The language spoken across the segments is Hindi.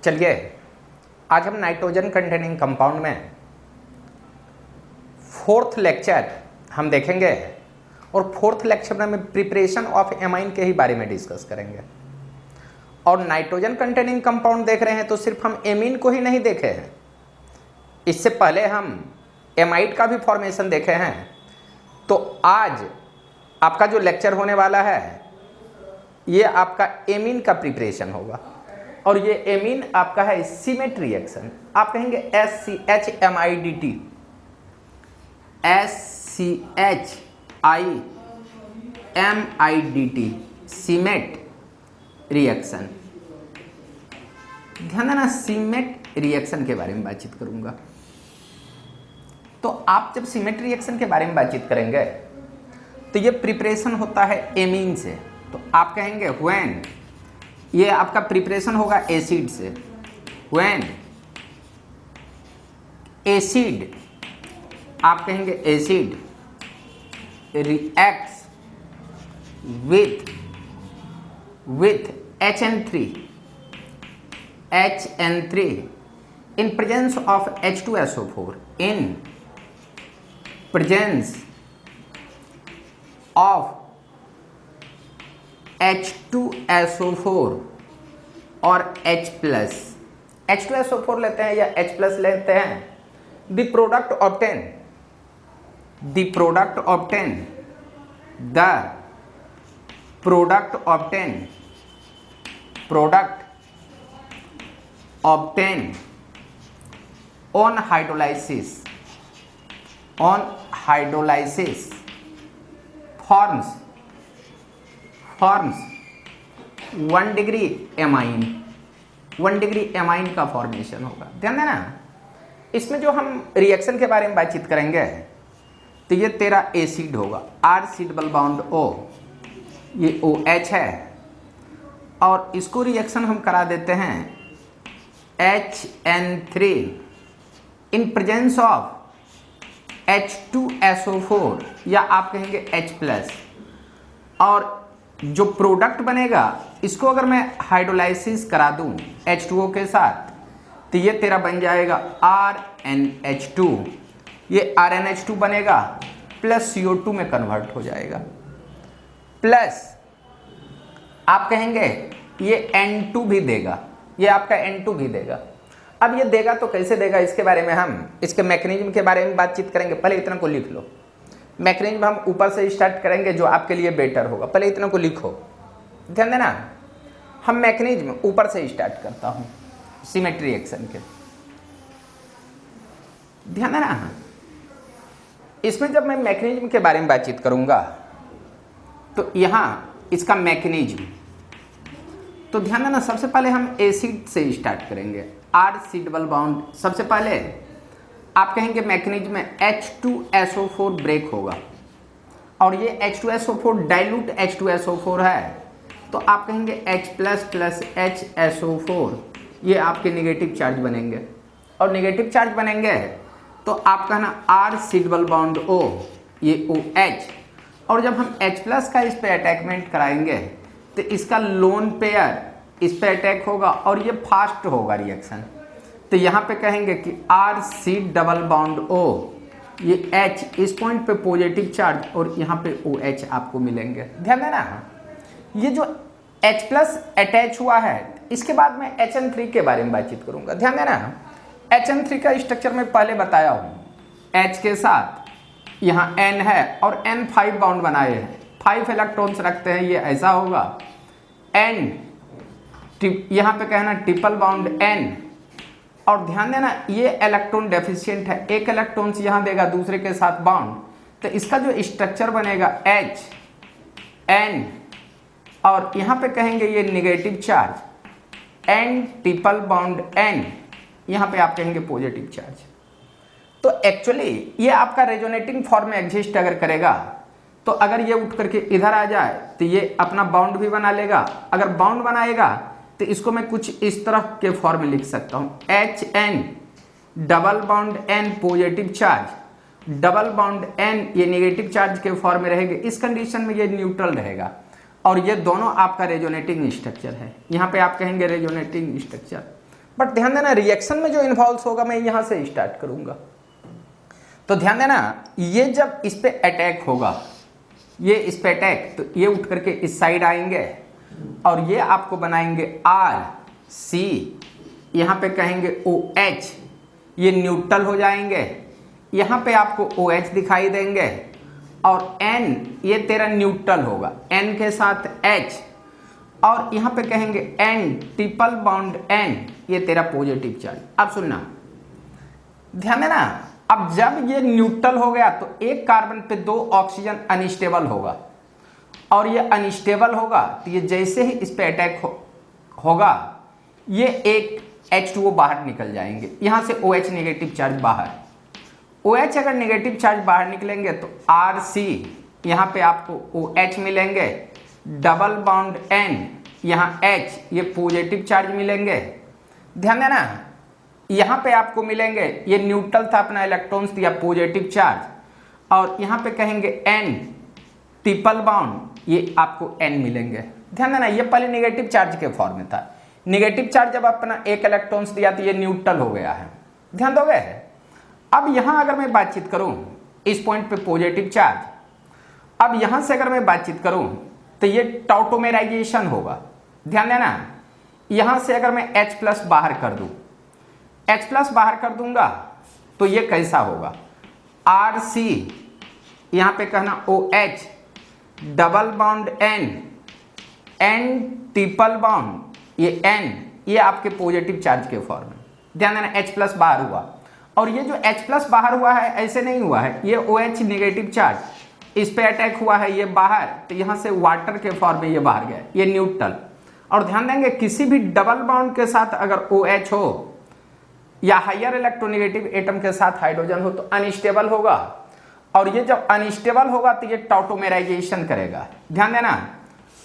चलिए आज हम नाइट्रोजन कंटेनिंग कंपाउंड में फोर्थ लेक्चर हम देखेंगे और फोर्थ लेक्चर में हम प्रिपरेशन ऑफ एमाइन के ही बारे में डिस्कस करेंगे। और नाइट्रोजन कंटेनिंग कंपाउंड देख रहे हैं तो सिर्फ हम एमीन को ही नहीं देखे हैं, इससे पहले हम एमाइड का भी फॉर्मेशन देखे हैं। तो आज आपका जो लेक्चर होने वाला है ये आपका एमीन का प्रिपरेशन होगा और ये एमीन आपका है सीमेट रिएक्शन। आप कहेंगे SCHMIDT, SCHIMIDT सीमेट रिएक्शन। ध्यान देना, सीमेट रिएक्शन के बारे में बातचीत करूंगा। तो आप जब सीमेट रिएक्शन के बारे में बातचीत करेंगे तो ये प्रिपरेशन होता है एमीन से। तो आप कहेंगे व्हेन, ये आपका प्रिपरेशन होगा एसिड से। व्हेन एसिड, आप कहेंगे acid reacts with HN3 in presence of H2SO4, in presence of H2SO4 और H+, H2SO4 लेते हैं या H+ लेते हैं, the product obtained on hydrolysis forms 1 degree amine. 1 degree amine का फॉर्मेशन होगा। ध्यान देना, इसमें जो हम रिएक्शन के बारे में बातचीत करेंगे तो ये तेरा एसिड होगा, R C double bond O, ये OH है और इसको रिएक्शन हम करा देते हैं HN3 in presence of H2SO4 या आप कहेंगे H+, और जो प्रोडक्ट बनेगा इसको अगर मैं हाइड्रोलाइसिस करा दूं H2O के साथ तो ये तेरा बन जाएगा RNH2। ये RNH2 बनेगा प्लस CO2 में कन्वर्ट हो जाएगा, प्लस आप कहेंगे ये N2 भी देगा, ये आपका N2 भी देगा। अब ये देगा तो कैसे देगा, इसके बारे में हम इसके मैकेनिज्म के बारे में बातचीत करेंगे। पहले इतना को लिख लो, मैकेनिज्म हम ऊपर से स्टार्ट करेंगे जो आपके लिए बेटर होगा। पहले इतना को लिखो, ध्यान देना, हम मैकेनिज्म ऊपर से स्टार्ट करता हूँ सीमेट रिएक्शन के। ध्यान देना, इसमें जब मैं मैकेनिज्म के बारे में बातचीत करूंगा तो यहाँ इसका मैकेनिज्म, तो ध्यान देना, सबसे पहले हम एसिड से स्टार्ट करेंगे। R C डबल बॉन्ड, सबसे पहले आप कहेंगे मैकेनिज्म में H2SO4 ब्रेक होगा और ये H2SO4 डाइल्यूट H2SO4 है, तो आप कहेंगे H+ प्लस HSO4, ये आपके नेगेटिव चार्ज बनेंगे और नेगेटिव चार्ज बनेंगे तो आप कहना R C double bond O, ये OH, और जब हम H+ का इस पे अटैचमेंट कराएंगे तो इसका लोन पेयर इस पे अटैक होगा और ये फास्ट होगा रिएक्शन। तो यहाँ पे कहेंगे कि R C double bond O, ये H इस पॉइंट पे पॉजिटिव चार्ज और यहाँ पे OH आपको मिलेंगे। ध्यान देना, ये जो H+ अटैच हुआ है इसके बाद मैं HN3 के बारे में बातचीत करूंगा। ध्यान देना, HN3 का स्ट्रक्चर मैं पहले बताया हूँ, H के साथ यहाँ N है और N 5 बॉन्ड बनाए हैं, 5 इलेक्ट्रॉन्स रखते हैं, ये ऐसा होगा। N यहाँ पे कहना ट्रिपल बॉन्ड N, और ध्यान देना ये इलेक्ट्रॉन डेफिशिएंट है, एक इलेक्ट्रॉन यहाँ देगा दूसरे के साथ बॉन्ड, तो इसका जो स्ट्रक्चर बनेगा H N, और यहाँ पे कहेंगे ये negative charge N triple bond N, यहाँ पे आप कहेंगे पॉजिटिव चार्ज। तो एक्चुअली ये आपका रेजोनेटिंग फॉर्म में एग्जिस्ट अगर करेगा तो अगर ये उठ करके इधर आ जाए तो ये अपना बाउंड भी बना लेगा। अगर बाउंड बनाएगा तो इसको मैं कुछ इस तरह के फॉर्म में लिख सकता हूँ, HN double bond N positive charge, double bond N ये नेगेटिव चार्ज के फॉर्म में रहेंगे। इस कंडीशन में ये न्यूट्रल रहेगा और ये दोनों आपका रेजोनेटिंग स्ट्रक्चर है। यहाँ पे आप कहेंगे रेजोनेटिंग स्ट्रक्चर। बट ध्यान देना रिएक्शन में जो इन्वॉल्व होगा मैं यहाँ से स्टार्ट करूँगा। तो ध्यान देना ये जब इस पे अटैक होगा, ये इस पे अटैक, तो ये उठ करके इस साइड आएंगे और ये आपको बनाएंगे आर सी, यहाँ पे कहेंगे ओ एच, ये न्यूट्रल हो जाएंगे, यहाँ पे आपको ओ एच दिखाई देंगे और एन ये तेरा न्यूट्रल होगा, एन के साथ एच, और यहाँ पे कहेंगे एन ट्रिपल बॉन्ड एन, ये तेरा पॉजिटिव चार्ज। अब सुनना ध्यान देना, अब जब ये न्यूट्रल हो गया तो एक कार्बन पे 2 ऑक्सीजन अनस्टेबल होगा और ये अनस्टेबल होगा तो ये जैसे ही इस पे अटैक होगा ये एक H2O बाहर निकल जाएंगे, यहाँ से OH नेगेटिव चार्ज बाहर। OH अगर नेगेटिव चार्ज बाहर निकलेंगे तो RC यहाँ पे आपको OH मिलेंगे, डबल बॉन्ड N यहाँ H ये पॉजिटिव चार्ज मिलेंगे। ध्यान देना यहाँ पे आपको मिलेंगे, ये न्यूट्रल था अपना इलेक्ट्रॉन्स दिया पॉजिटिव चार्ज, और यहाँ पे कहेंगे N ट्रिपल बॉन्ड, ये आपको N मिलेंगे। ध्यान देना ये पहले नेगेटिव चार्ज के फॉर्म में था, नेगेटिव चार्ज जब अपना एक इलेक्ट्रॉन्स दिया तो ये न्यूट्रल हो गया है, ध्यान दोगे। अब यहाँ अगर मैं बातचीत करूँ इस पॉइंट पे पॉजिटिव चार्ज, अब यहाँ से अगर मैं बातचीत करूँ तो ये टॉटोमेराइजेशन होगा। ध्यान देना यहाँ से अगर मैं H प्लस बाहर कर दूँ, H प्लस बाहर कर दूंगा तो ये कैसा होगा, RC यहाँ पे कहना OH double bond N, N triple bond ये N, ये आपके पॉजिटिव चार्ज के फॉर्म में। ध्यान देना H प्लस बाहर हुआ, और ये जो H प्लस बाहर हुआ है ऐसे नहीं हुआ है, ये OH नेगेटिव चार्ज इस पे अटैक हुआ है, ये बाहर, तो यहाँ से वाटर के फॉर्म में ये बाहर गया, ये न्यूट्रल। और ध्यान देंगे किसी भी डबल बॉन्ड के साथ अगर OH हो या हायर इलेक्ट्रोनेगेटिव एटम के साथ हाइड्रोजन हो तो अनस्टेबल होगा, और ये जब अनस्टेबल होगा तो ये टॉटोमेराइजेशन करेगा। ध्यान देना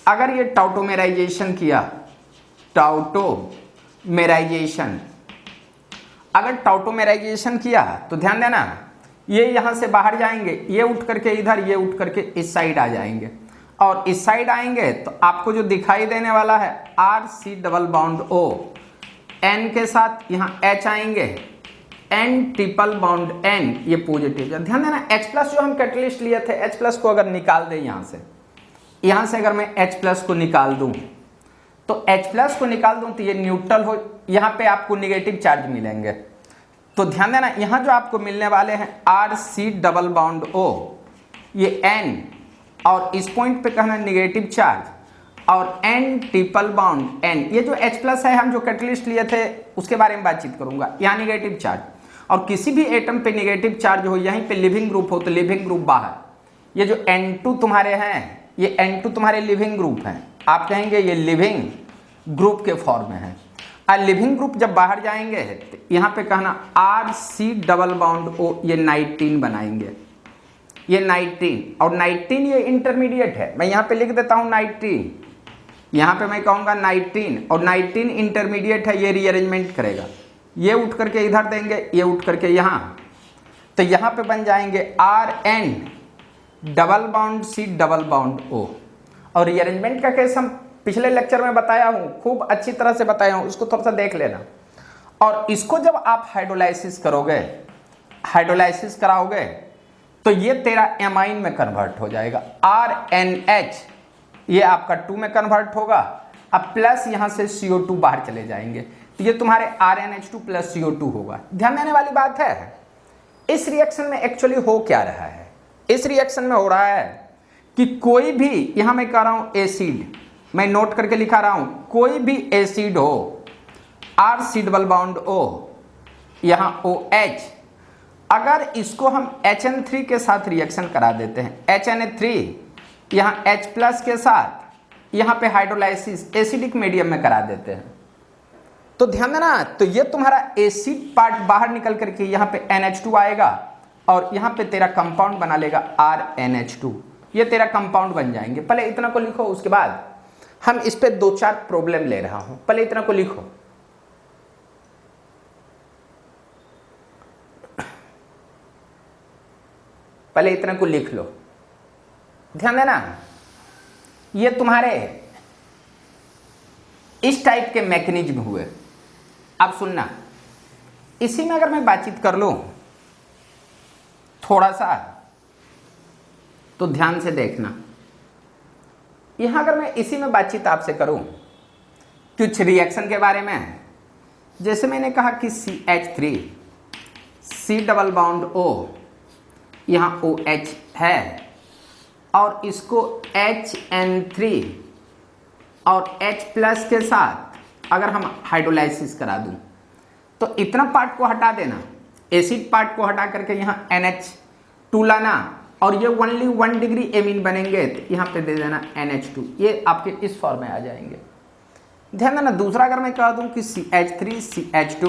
अगर ये टॉटोमेराइजेशन किया, टॉटोमेराइजेशन अगर टॉटोमेराइजेशन किया तो ध्यान देना ये यहाँ से बाहर जाएंगे, ये उठ करके इधर, ये उठ करके इस साइड आ जाएंगे, और इस साइड आएंगे तो आपको जो दिखाई देने वाला है RC double bond O, N के साथ यहाँ H आएंगे, N ट्रिपल बॉन्ड N ये पॉजिटिव। ध्यान देना H प्लस जो हम कैटलिस्ट लिए थे, H प्लस को अगर निकाल दें यहाँ से अगर मैं H प्लस को निकाल दूँ तो H प्लस को निकाल दूँ तो ये न्यूट्रल हो, यहाँ पे आपको निगेटिव चार्ज मिलेंगे। तो ध्यान देना यहाँ जो आपको मिलने वाले हैं RC डबल बॉन्ड O ये N, और इस पॉइंट पे कहना निगेटिव चार्ज, और N ट्रिपल बॉन्ड N, ये जो H प्लस है हम जो कैटलिस्ट लिए थे उसके बारे में बातचीत करूंगा, यहाँ निगेटिव चार्ज। और किसी भी एटम पे निगेटिव चार्ज हो, यहीं पे लिविंग ग्रुप हो तो लिविंग ग्रुप बाहर, ये जो N2 तुम्हारे हैं ये N2 तुम्हारे लिविंग ग्रुप हैं, आप कहेंगे ये लिविंग ग्रुप के फॉर्म में है। और लिविंग ग्रुप जब बाहर जाएंगे तो यहाँ पे कहना RC डबल बॉन्ड O ये 19 बनाएंगे, ये 19, और 19 ये इंटरमीडिएट है, मैं यहाँ पे लिख देता हूँ 19, यहाँ पे मैं कहूँगा 19, और 19 इंटरमीडिएट है, ये रीअरेंजमेंट करेगा, ये उठ करके इधर देंगे, ये उठ करके यहाँ, तो यहाँ पे बन जाएंगे RN double bond C double bond O। और रीअरेंजमेंट का केस हम पिछले लेक्चर में बताया हूँ, खूब अच्छी तरह से बताया हूँ, उसको थोड़ा सा देख लेना। और इसको जब आप हाइड्रोलाइसिस करोगे, हाइड्रोलाइसिस कराओगे तो ये तेरा एमाइन में कन्वर्ट हो जाएगा, RNH ये आपका 2 में कन्वर्ट होगा, अब प्लस यहाँ से CO2 बाहर चले जाएंगे तो ये तुम्हारे RNH2 प्लस CO2 होगा। ध्यान देने वाली बात है, इस रिएक्शन में एक्चुअली हो क्या रहा है, इस रिएक्शन में हो रहा है कि कोई भी, यहाँ मैं कह रहा हूँ एसिड, मैं नोट करके लिखा रहा हूँ, कोई भी एसिड हो RC डबल बॉन्ड O यहाँ OH, अगर इसको हम HN3 के साथ रिएक्शन करा देते हैं, HNA3 यहाँ H प्लस के साथ यहाँ पे हाइड्रोलाइसिस एसिडिक मीडियम में करा देते हैं, तो ध्यान देना, तो ये तुम्हारा एसिड पार्ट बाहर निकल करके यहाँ पे NH2 आएगा, और यहाँ पे तेरा कंपाउंड बना लेगा RNH2, ये तेरा कंपाउंड बन जाएंगे। पहले इतना को लिखो, उसके बाद हम इस पे 2-4 प्रॉब्लम ले रहा हूं, पहले इतना को लिखो। पहले इतना को लिख लो, ध्यान देना, ये तुम्हारे इस टाइप के मैकेनिज्म हुए। अब सुनना, इसी में अगर मैं बातचीत कर लूं थोड़ा सा, तो ध्यान से देखना। यहां अगर मैं इसी में बातचीत आपसे करूं कुछ रिएक्शन के बारे में, जैसे मैंने कहा कि CH3 C double bond O, यहाँ OH है और इसको HN3 और H प्लस के साथ अगर हम हाइड्रोलाइसिस करा दूं तो इतना पार्ट को हटा देना, एसिड पार्ट को हटा करके यहाँ NH2 लाना और ये ओनली 1 डिग्री एमीन बनेंगे तो यहाँ पे दे देना NH2, ये आपके इस फॉर्म में आ जाएंगे। ध्यान देना, दूसरा अगर मैं कह दूं कि CH3 CH2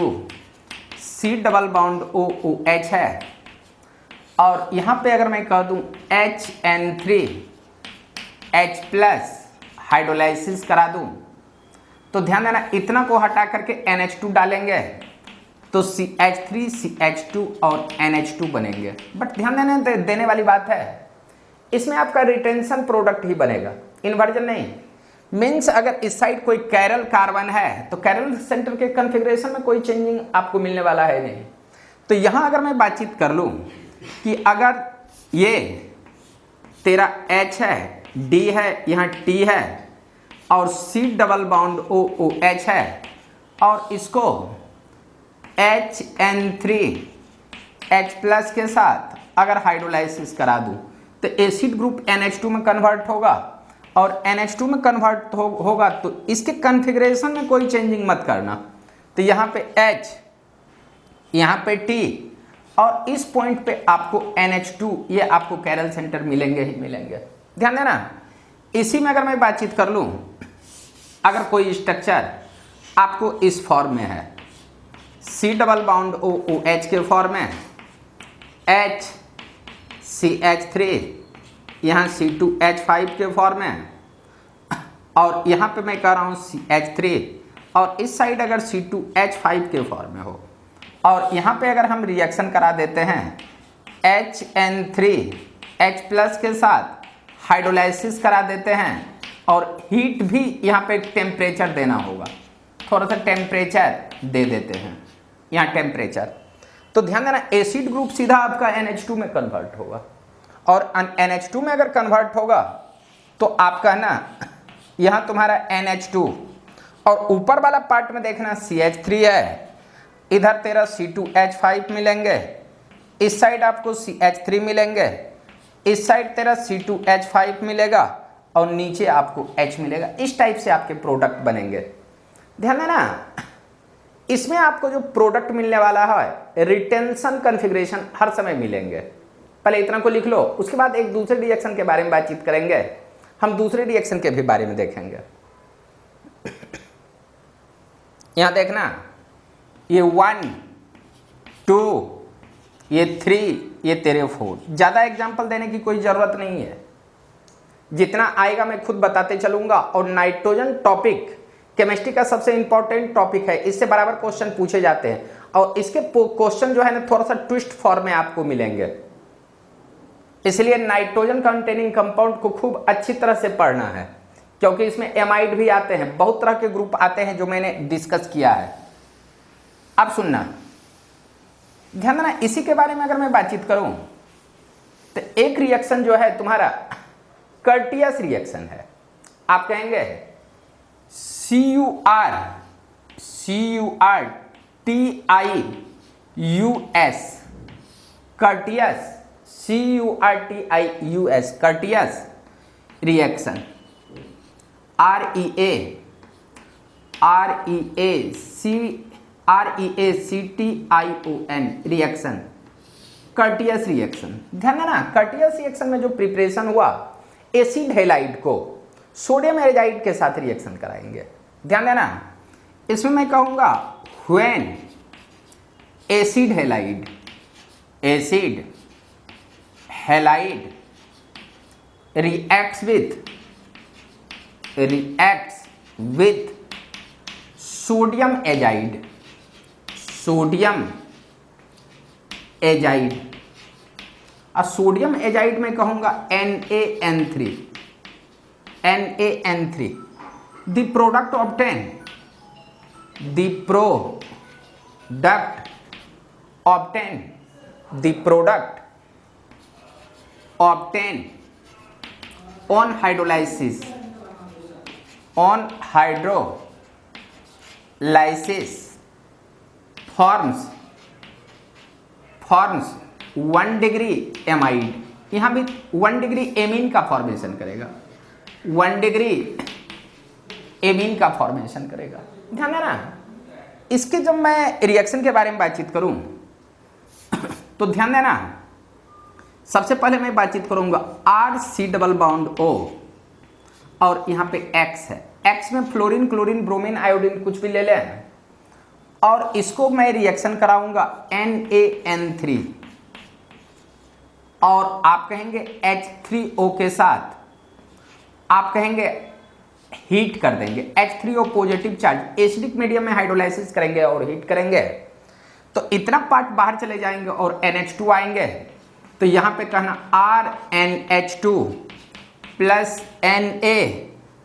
C double bond O OH है और यहाँ पे अगर मैं कह दूं HN3 H प्लस हाइड्रोलाइसिस करा दूं तो ध्यान देना इतना को हटा करके NH2 डालेंगे तो CH3 CH2 और NH2 बनेंगे। बट ध्यान देने वाली बात है, इसमें आपका रिटेंशन प्रोडक्ट ही बनेगा, इन्वर्जन नहीं। मीन्स अगर इस साइड कोई कैरल कार्बन है तो कैरल सेंटर के कॉन्फ़िगरेशन में कोई चेंजिंग आपको मिलने वाला है नहीं। तो यहाँ अगर मैं बातचीत कर लूँ कि अगर ये तेरा H है, D है, यहाँ T है और C double bond O OH है और इसको HN3 H प्लस के साथ अगर हाइड्रोलाइसिस करा दूं तो एसिड ग्रुप NH2 में कन्वर्ट होगा और NH2 में कन्वर्ट होगा तो इसके कॉन्फ़िगरेशन में कोई चेंजिंग मत करना। तो यहाँ पे H, यहाँ पे T और इस पॉइंट पे आपको NH2, ये आपको कैरल सेंटर मिलेंगे ही मिलेंगे। ध्यान देना, इसी में अगर मैं बातचीत कर लूँ, अगर कोई स्ट्रक्चर आपको इस फॉर्म में है, C double bond O OH के फॉर्म में, H CH3 यहाँ C2H5 के फॉर्म में और यहाँ पे मैं कह रहा हूँ CH3 और इस साइड अगर C2H5 के फॉर्म में हो और यहाँ पे अगर हम रिएक्शन करा देते हैं HN3 H प्लस के साथ हाइड्रोलाइसिस करा देते हैं और हीट भी यहाँ पे टेम्परेचर देना होगा, थोड़ा सा टेम्परेचर दे देते हैं यहाँ टेम्परेचर, तो ध्यान देना एसिड ग्रुप सीधा आपका NH2 में कन्वर्ट होगा और NH2 में अगर कन्वर्ट होगा तो आपका ना यहाँ तुम्हारा NH2 और ऊपर वाला पार्ट में देखना CH3 है, इधर तेरा C2H5 मिलेंगे, इस साइड आपको CH3 मिलेंगे, इस साइड तेरा C2H5 मिलेगा और नीचे आपको H मिलेगा। इस टाइप से आपके प्रोडक्ट बनेंगे। ध्यान देना, इसमें आपको जो प्रोडक्ट मिलने वाला है रिटेंशन कॉन्फ़िगरेशन हर समय मिलेंगे। पहले इतना को लिख लो, उसके बाद एक दूसरे रिएक्शन के बारे में बातचीत करेंगे, हम दूसरे रिएक्शन के भी बारे में देखेंगे। यहाँ देखना, ये 1 2 ये 3 ये तेरे 4, ज़्यादा एग्जाम्पल देने की कोई ज़रूरत नहीं है, जितना आएगा मैं खुद बताते चलूँगा। और नाइट्रोजन टॉपिक केमिस्ट्री का सबसे इंपॉर्टेंट टॉपिक है, इससे बराबर क्वेश्चन पूछे जाते हैं और इसके क्वेश्चन जो है ना थोड़ा सा ट्विस्ट फॉर्म में आपको मिलेंगे, इसलिए नाइट्रोजन कंटेनिंग कंपाउंड को खूब अच्छी तरह से पढ़ना है, क्योंकि इसमें एमाइड भी आते हैं, बहुत तरह के ग्रुप आते हैं जो मैंने डिस्कस किया है। अब सुनना, ध्यान देना, इसी के बारे में अगर मैं बातचीत करूं तो एक रिएक्शन जो है तुम्हारा कर्टियस रिएक्शन है। आप कहेंगे CURTIUS Curtius, CURTIUS Curtius reaction, REACTION reaction, Curtius reaction. ध्यान देना, कर्टियस रिएक्शन में जो प्रिपरेशन हुआ, एसिड हैलाइड को सोडियम एजाइड के साथ रिएक्शन कराएंगे। ध्यान देना, इसमें मैं कहूँगा when acid halide reacts with sodium azide, और सोडियम एजाइड में कहूँगा NaN3, the product obtained duct obtain the product obtain on hydrolysis forms 1 degree amide, यहां भी 1 डिग्री एमीन का फॉर्मेशन करेगा, 1 डिग्री एमीन का फॉर्मेशन करेगा। ध्यान देना, इसके जब मैं रिएक्शन के बारे में बातचीत करूं तो ध्यान देना, सबसे पहले मैं बातचीत करूंगा RC डबल बॉन्ड O और यहां पे X है, X में फ्लोरीन, क्लोरीन, ब्रोमीन, आयोडीन कुछ भी ले लें और इसको मैं रिएक्शन कराऊंगा NaN3 और आप कहेंगे H3O के साथ आप कहेंगे हीट कर देंगे, H3O positive charge acidic medium में हाइड्रोलाइसिस करेंगे और हीट करेंगे तो इतना पार्ट बाहर चले जाएंगे और NH2 आएंगे, तो यहां पे कहना RnH2 प्लस NaX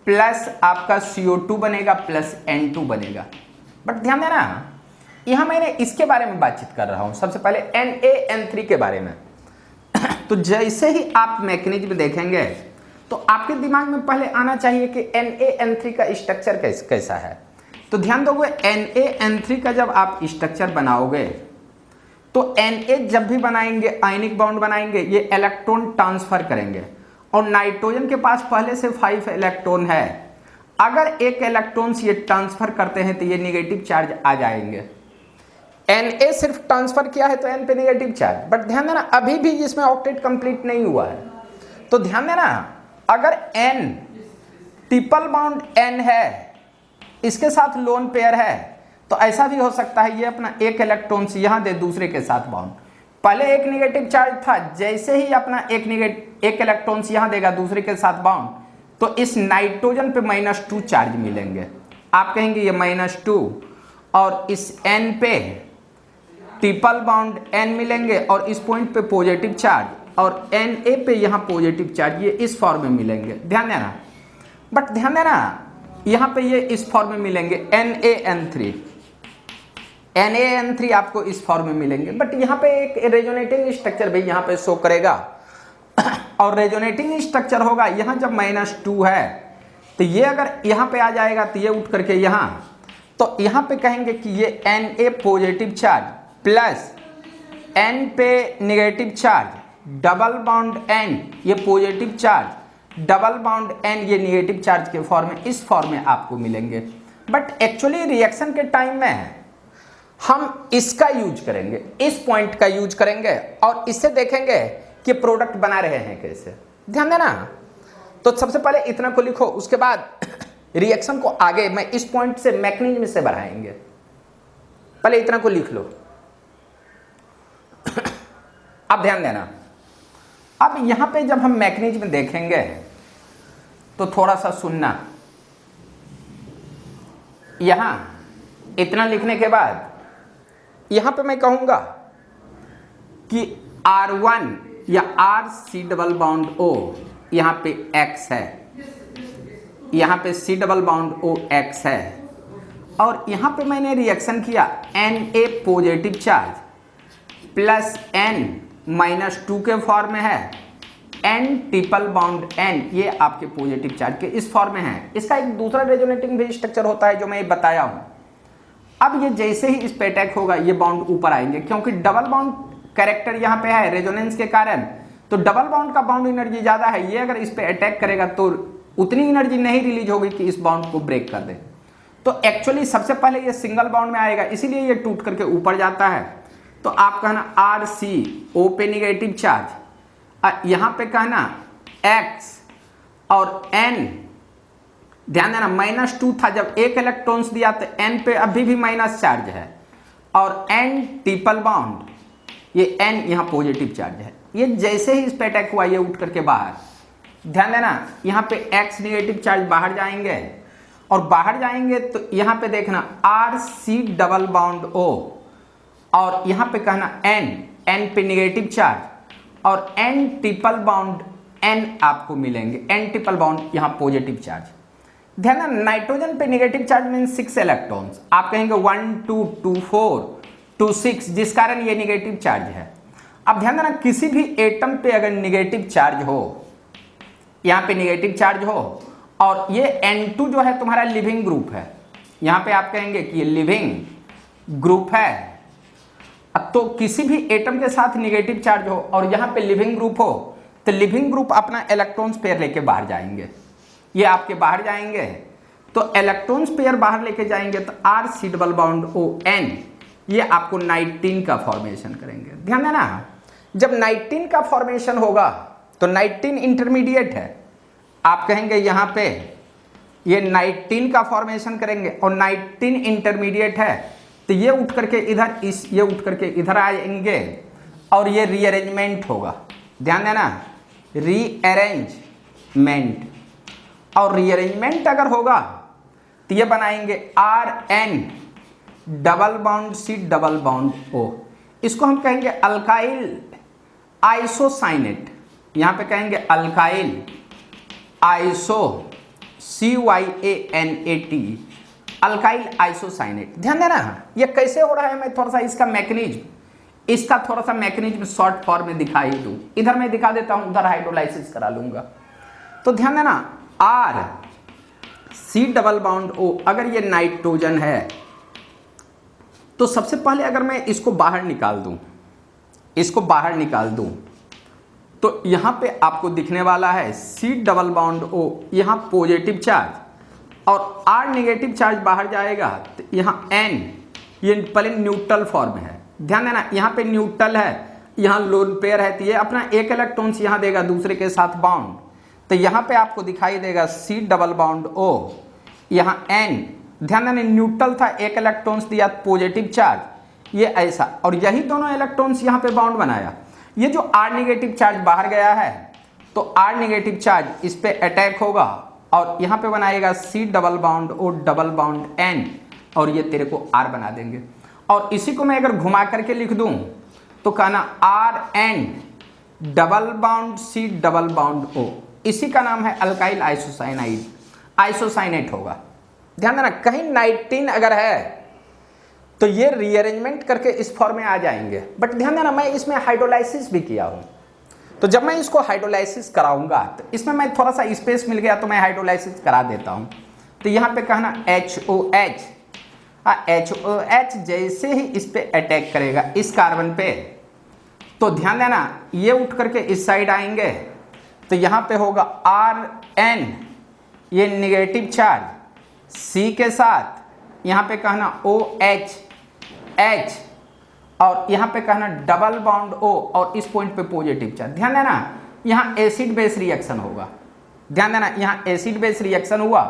प्लस आपका CO2 बनेगा प्लस N2 बनेगा। बट ध्यान देना, यहां मैंने इसके बारे में बातचीत कर रहा हूं, सबसे पहले NaN3 के बारे में। तो जैसे ही आप मैकेनिज्म देखेंगे तो आपके दिमाग में पहले आना चाहिए कि NaN3 का स्ट्रक्चर कैसा है। तो ध्यान दोगे, NaN3 का जब आप स्ट्रक्चर बनाओगे तो Na जब भी बनाएंगे आयनिक बॉन्ड बनाएंगे, ये इलेक्ट्रॉन ट्रांसफर करेंगे और नाइट्रोजन के पास पहले से 5 इलेक्ट्रॉन है, अगर एक इलेक्ट्रॉन से ये ट्रांसफर करते हैं तो ये निगेटिव चार्ज आ जाएंगे। Na सिर्फ ट्रांसफर किया है तो N पे निगेटिव चार्ज, बट ध्यान देना अभी भी इसमें ऑक्टेट कंप्लीट नहीं हुआ है। तो ध्यान देना, अगर N ट्रिपल बाउंड N है, इसके साथ लोन पेयर है, तो ऐसा भी हो सकता है ये अपना एक इलेक्ट्रॉन से यहां दे दूसरे के साथ बाउंड, पहले एक निगेटिव चार्ज था, जैसे ही अपना एक इलेक्ट्रॉन से यहां देगा दूसरे के साथ बाउंड, तो इस नाइट्रोजन पे -2 चार्ज मिलेंगे। आप कहेंगे ये -2 और इस N पे ट्रिपल बाउंड N मिलेंगे और इस पॉइंट पे पॉजिटिव चार्ज और Na पे यहां पॉजिटिव चार्ज, ये इस फॉर्म में मिलेंगे। ध्यान देना, बट ध्यान देना यहां पे ये इस फॉर्म में मिलेंगे NaN3 आपको इस फॉर्म में मिलेंगे, बट यहाँ पे एक रेजोनेटिंग स्ट्रक्चर भी यहाँ पे शो करेगा और रेजोनेटिंग स्ट्रक्चर होगा यहाँ जब -2 है तो ये अगर यहाँ पे आ जाएगा तो ये उठ करके यहाँ, तो यहाँ पे कहेंगे कि ये Na positive charge plus N पे negative charge double bond N, ये positive charge double bond N ये नेगेटिव चार्ज के फॉर्म में, इस फॉर्म में आपको मिलेंगे। बट एक्चुअली रिएक्शन के टाइम में हम इसका यूज करेंगे, इस पॉइंट का यूज करेंगे और इससे देखेंगे कि प्रोडक्ट बना रहे हैं कैसे। ध्यान देना, तो सबसे पहले इतना को लिखो, उसके बाद रिएक्शन को आगे मैं इस पॉइंट से मैकेनिज्म से बढ़ाएंगे। पहले इतना को लिख लो। अब ध्यान देना, अब यहां पे जब हम मैकेनिज्म देखेंगे तो थोड़ा सा सुनना। यहां इतना लिखने के बाद यहां पे मैं कहूंगा कि R1 या RC डबल बाउंड O, यहां पे X है, यहां पे C double bond O X है और यहां पे मैंने रिएक्शन किया Na positive charge plus N -2 के फॉर्म में है, N ट्रिपल बाउंड N ये आपके पॉजिटिव चार्ज के इस फॉर्म में है। इसका एक दूसरा रेजोनेटिंग भी स्ट्रक्चर होता है जो मैं बताया हूं। अब ये जैसे ही इस पे अटैक होगा ये बाउंड ऊपर आएंगे, क्योंकि डबल बाउंड कैरेक्टर यहाँ पे है रेजोनेंस के कारण, तो डबल बाउंड का बाउंड एनर्जी ज़्यादा है, ये अगर इस पे अटैक करेगा तो उतनी एनर्जी नहीं रिलीज होगी कि इस बाउंड को ब्रेक कर दे। तो एक्चुअली सबसे पहले ये सिंगल बाउंड में आएगा, इसीलिए ये टूट करके ऊपर जाता है। तो आप कहना RCO पे निगेटिव चार्ज, यहाँ पे कहना X और N, ध्यान देना -2 था, जब एक इलेक्ट्रॉन्स दिया तो N पे अभी भी माइनस चार्ज है और N ट्रिपल बाउंड, ये N यहाँ पॉजिटिव चार्ज है। ये जैसे ही इस पे अटैक हुआ ये उठ करके बाहर, ध्यान देना यहाँ पे X नेगेटिव चार्ज बाहर जाएंगे और बाहर जाएंगे तो यहाँ पे देखना RC डबल बाउंड O और यहाँ पे कहना N पे नेगेटिव चार्ज और N ट्रिपल बाउंड N आपको मिलेंगे, N ट्रिपल बाउंड यहाँ पॉजिटिव चार्ज। ध्यान देना नाइट्रोजन पे नेगेटिव चार्ज मीन्स 6 इलेक्ट्रॉन्स, आप कहेंगे 1 2 2 4 2 6, जिस कारण ये नेगेटिव चार्ज है। अब ध्यान देना किसी भी एटम पे अगर नेगेटिव चार्ज हो, यहाँ पे नेगेटिव चार्ज हो और ये N2 जो है तुम्हारा लिविंग ग्रुप है, यहाँ पे आप कहेंगे कि ये लिविंग ग्रुप है, तो किसी भी एटम के साथ नेगेटिव चार्ज हो और यहाँ पे लिविंग ग्रुप हो, तो लिविंग ग्रुप अपना इलेक्ट्रॉन्स पेयर लेके बाहर जाएंगे, ये आपके बाहर जाएंगे, तो इलेक्ट्रॉन्स पेयर बाहर लेके जाएंगे तो RC डबल बॉन्ड ON ये आपको 19 का फॉर्मेशन करेंगे। ध्यान देना जब 19 का फॉर्मेशन होगा तो 19 इंटरमीडिएट है, आप कहेंगे यहाँ पे ये 19 का फॉर्मेशन करेंगे और 19 इंटरमीडिएट है, तो ये उठ करके इधर ये उठ करके इधर आएंगे और ये रीअरेंजमेंट होगा। ध्यान देना रीअरेंजमेंट, और रीअरेंजमेंट अगर होगा तो ये बनाएंगे RN double bond C double bond O, इसको हम कहेंगे अल्काइल आइसोसाइनेट, यहाँ पे कहेंगे alkyl iso CYANAT alkyl isocyanate. ध्यान देना ये कैसे हो रहा है, मैं थोड़ा सा इसका थोड़ा सा मैकेनिज्म शॉर्ट फॉर्म में दिखाई दूं, इधर मैं दिखा देता हूं, उधर हाइड्रोलाइसिस करा लूंगा। तो ध्यान देना RC डबल बॉन्ड O अगर ये नाइट्रोजन है तो सबसे पहले अगर मैं इसको बाहर निकाल दूं तो यहां पे आपको दिखने वाला है C डबल बॉन्ड O, यहां पॉजिटिव चार्ज और R नेगेटिव चार्ज बाहर जाएगा, तो यहां N ये पहले न्यूट्रल फॉर्म है। ध्यान देना यहाँ पे न्यूट्रल है, यहाँ लोन पेयर है, तो ये अपना एक इलेक्ट्रॉन्स यहाँ देगा दूसरे के साथ बाउंड, तो यहाँ पे आपको दिखाई देगा C डबल बॉन्ड O, यहाँ N। ध्यान देना न्यूट्रल था, एक इलेक्ट्रॉन्स दिया पॉजिटिव चार्ज, ये ऐसा, और यही दोनों इलेक्ट्रॉन्स यहाँ पे बाउंड बनाया। ये जो R नेगेटिव चार्ज बाहर गया है तो R नेगेटिव चार्ज इस पे अटैक होगा और यहाँ पे बनाएगा C double bond O double bond N, और ये तेरे को R बना देंगे। और इसी को मैं अगर घुमा करके लिख दूं तो कहना RN double bond C double bond O, इसी का नाम है अल्काइल आइसोसाइनेट होगा। ध्यान देना कहीं 19 अगर है तो ये रीअरेंजमेंट करके इस फॉर्म में आ जाएंगे, बट ध्यान देना मैं इसमें हाइड्रोलाइसिस भी किया हूं, तो जब मैं इसको हाइड्रोलाइसिस कराऊंगा तो इसमें मैं थोड़ा सा स्पेस मिल गया तो मैं हाइड्रोलाइसिस करा देता हूं। तो यहां पे कहना HOH, HOH जैसे ही इस पे अटैक करेगा इस कार्बन पे, तो ध्यान देना ये उठ करके इस साइड आएंगे, तो यहां पे होगा RN ये नेगेटिव चार्ज C के साथ, यहां पे कहना OH H, और यहां पे कहना डबल बॉन्ड O और इस पॉइंट पे पॉजिटिव चार्ज। ध्यान देना यहां एसिड बेस रिएक्शन होगा, ध्यान देना यहां एसिड बेस रिएक्शन हुआ,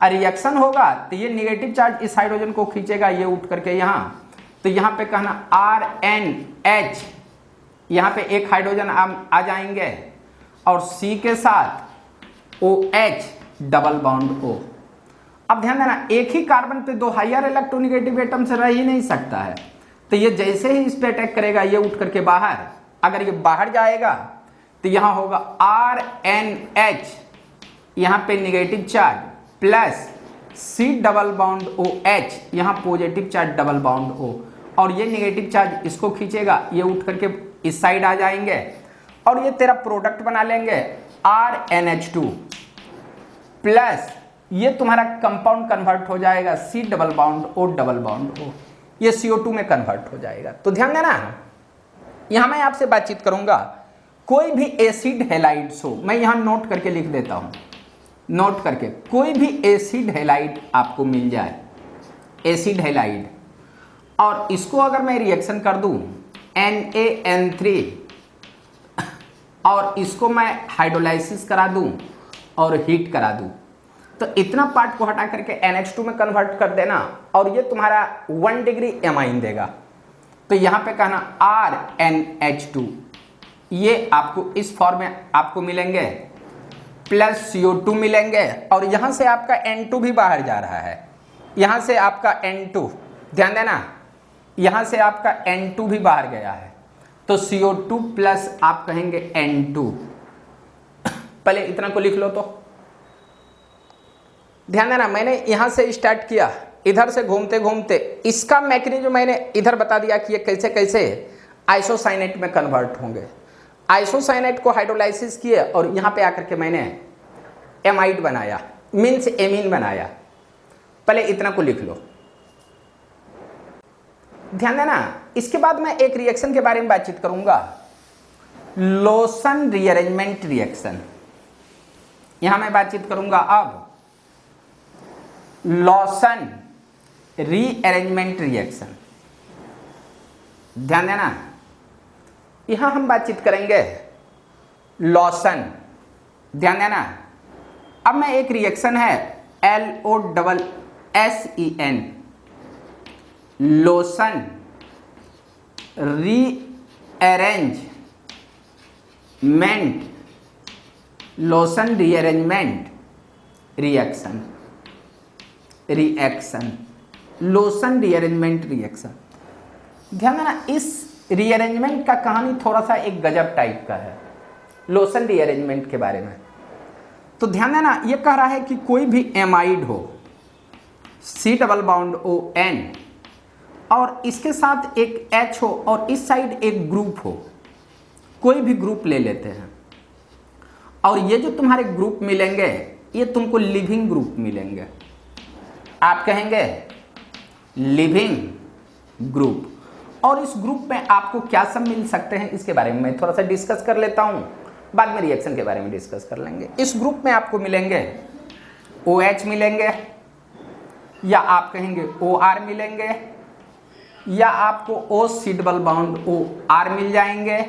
और रिएक्शन होगा तो ये नेगेटिव चार्ज इस हाइड्रोजन को खींचेगा, ये उठ करके यहां, तो यहां पे कहना RNH, यहां पे एक हाइड्रोजन आ जाएंगे और C के साथ OH डबल बॉन्ड O। अब ध्यान देना एक ही कार्बन पे दो हायर इलेक्ट्रोनेगेटिव एटम से रह ही नहीं सकता है, तो ये जैसे ही इस पे अटैक करेगा ये उठ करके बाहर, अगर ये बाहर जाएगा तो यहां होगा RNH, यहां पे negative charge plus C double bond OH, यहां positive charge double bond O, और ये नेगेटिव चार्ज इसको खींचेगा, ये उठ करके इस साइड आ जाएंगे और ये तेरा प्रोडक्ट बना लेंगे RNH2 प्लस ये तुम्हारा कंपाउंड कन्वर्ट हो जाएगा C double bond O double bond O, ये CO2 में कन्वर्ट हो जाएगा। तो ध्यान देना यहां मैं आपसे बातचीत करूंगा, कोई भी एसिड हैलाइड्स हो, मैं यहां नोट करके लिख देता हूं, नोट करके कोई भी एसिड हैलाइड आपको मिल जाए, एसिड हैलाइड, और इसको अगर मैं रिएक्शन कर दूं NaN3 और इसको मैं हाइड्रोलाइसिस करा दूं और हीट करा दूं, तो इतना पार्ट को हटा करके NH2 में कन्वर्ट कर देना और ये तुम्हारा 1 डिग्री एमाइन देगा, तो यहां पे कहना RNH2, ये आपको इस फॉर्म में आपको मिलेंगे प्लस CO2 मिलेंगे, और यहां से आपका N2 भी बाहर जा रहा है, यहां से आपका N2, ध्यान देना यहां से आपका N2 भी बाहर गया है, तो CO2 प्लस आप कहेंगे N2। पहले इतना को लिख लो, तो ध्यान देना, मैंने यहां से स्टार्ट किया, इधर से घूमते घूमते इसका मैकेनिज्म मैंने इधर बता दिया कि ये कैसे कैसे आइसोसाइनेट में कन्वर्ट होंगे। आइसोसाइनेट को हाइड्रोलाइसिस किए और यहां पे आकर के मैंने एमाइड बनाया, मीन्स एमीन बनाया। पहले इतना को लिख लो, ध्यान देना। इसके बाद मैं एक रिएक्शन के बारे में बातचीत करूंगा, लोसन रीअरेंजमेंट रिएक्शन। यहां मैं बातचीत करूंगा अब लॉसन रीअरेंजमेंट रिएक्शन। ध्यान देना, यहां हम बातचीत करेंगे लॉसन। ध्यान देना, अब मैं एक रिएक्शन है LOSSEN, lotion rearrangement, lotion rearrangement reaction, lotion rearrangement reaction. ध्यान देना, इस रीअरेंजमेंट का कहानी थोड़ा सा एक गजब टाइप का है लोसन रीअरेंजमेंट के बारे में। तो ध्यान देना, ये कह रहा है कि कोई भी एमाइड हो C डबल बॉन्ड ON और इसके साथ एक H हो और इस साइड एक ग्रुप हो, कोई भी ग्रुप ले लेते हैं और ये जो तुम्हारे ग्रुप मिलेंगे ये तुमको लिविंग ग्रुप मिलेंगे। आप कहेंगे लिविंग ग्रुप, और इस ग्रुप में आपको क्या सब मिल सकते हैं इसके बारे में मैं थोड़ा सा डिस्कस कर लेता हूं, बाद में रिएक्शन के बारे में डिस्कस कर लेंगे। इस ग्रुप में आपको मिलेंगे OH मिलेंगे, या आप कहेंगे OR मिलेंगे, या आपको OC डबल बॉन्ड OR मिल जाएंगे,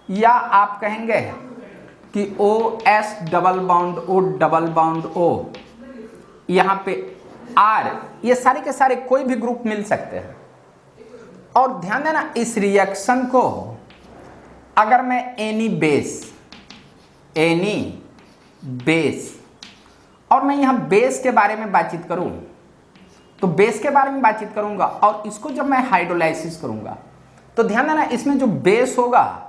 या आप कहेंगे कि OS double bond O double bond O, यहां पे R, ये सारे के सारे कोई भी ग्रुप मिल सकते हैं। और ध्यान देना, इस रिएक्शन को अगर मैं एनी बेस और मैं यहां बेस के बारे में बातचीत करूं तो बेस के बारे में बातचीत करूंगा, और इसको जब मैं हाइड्रोलाइसिस करूंगा तो ध्यान देना, इसमें जो बेस होगा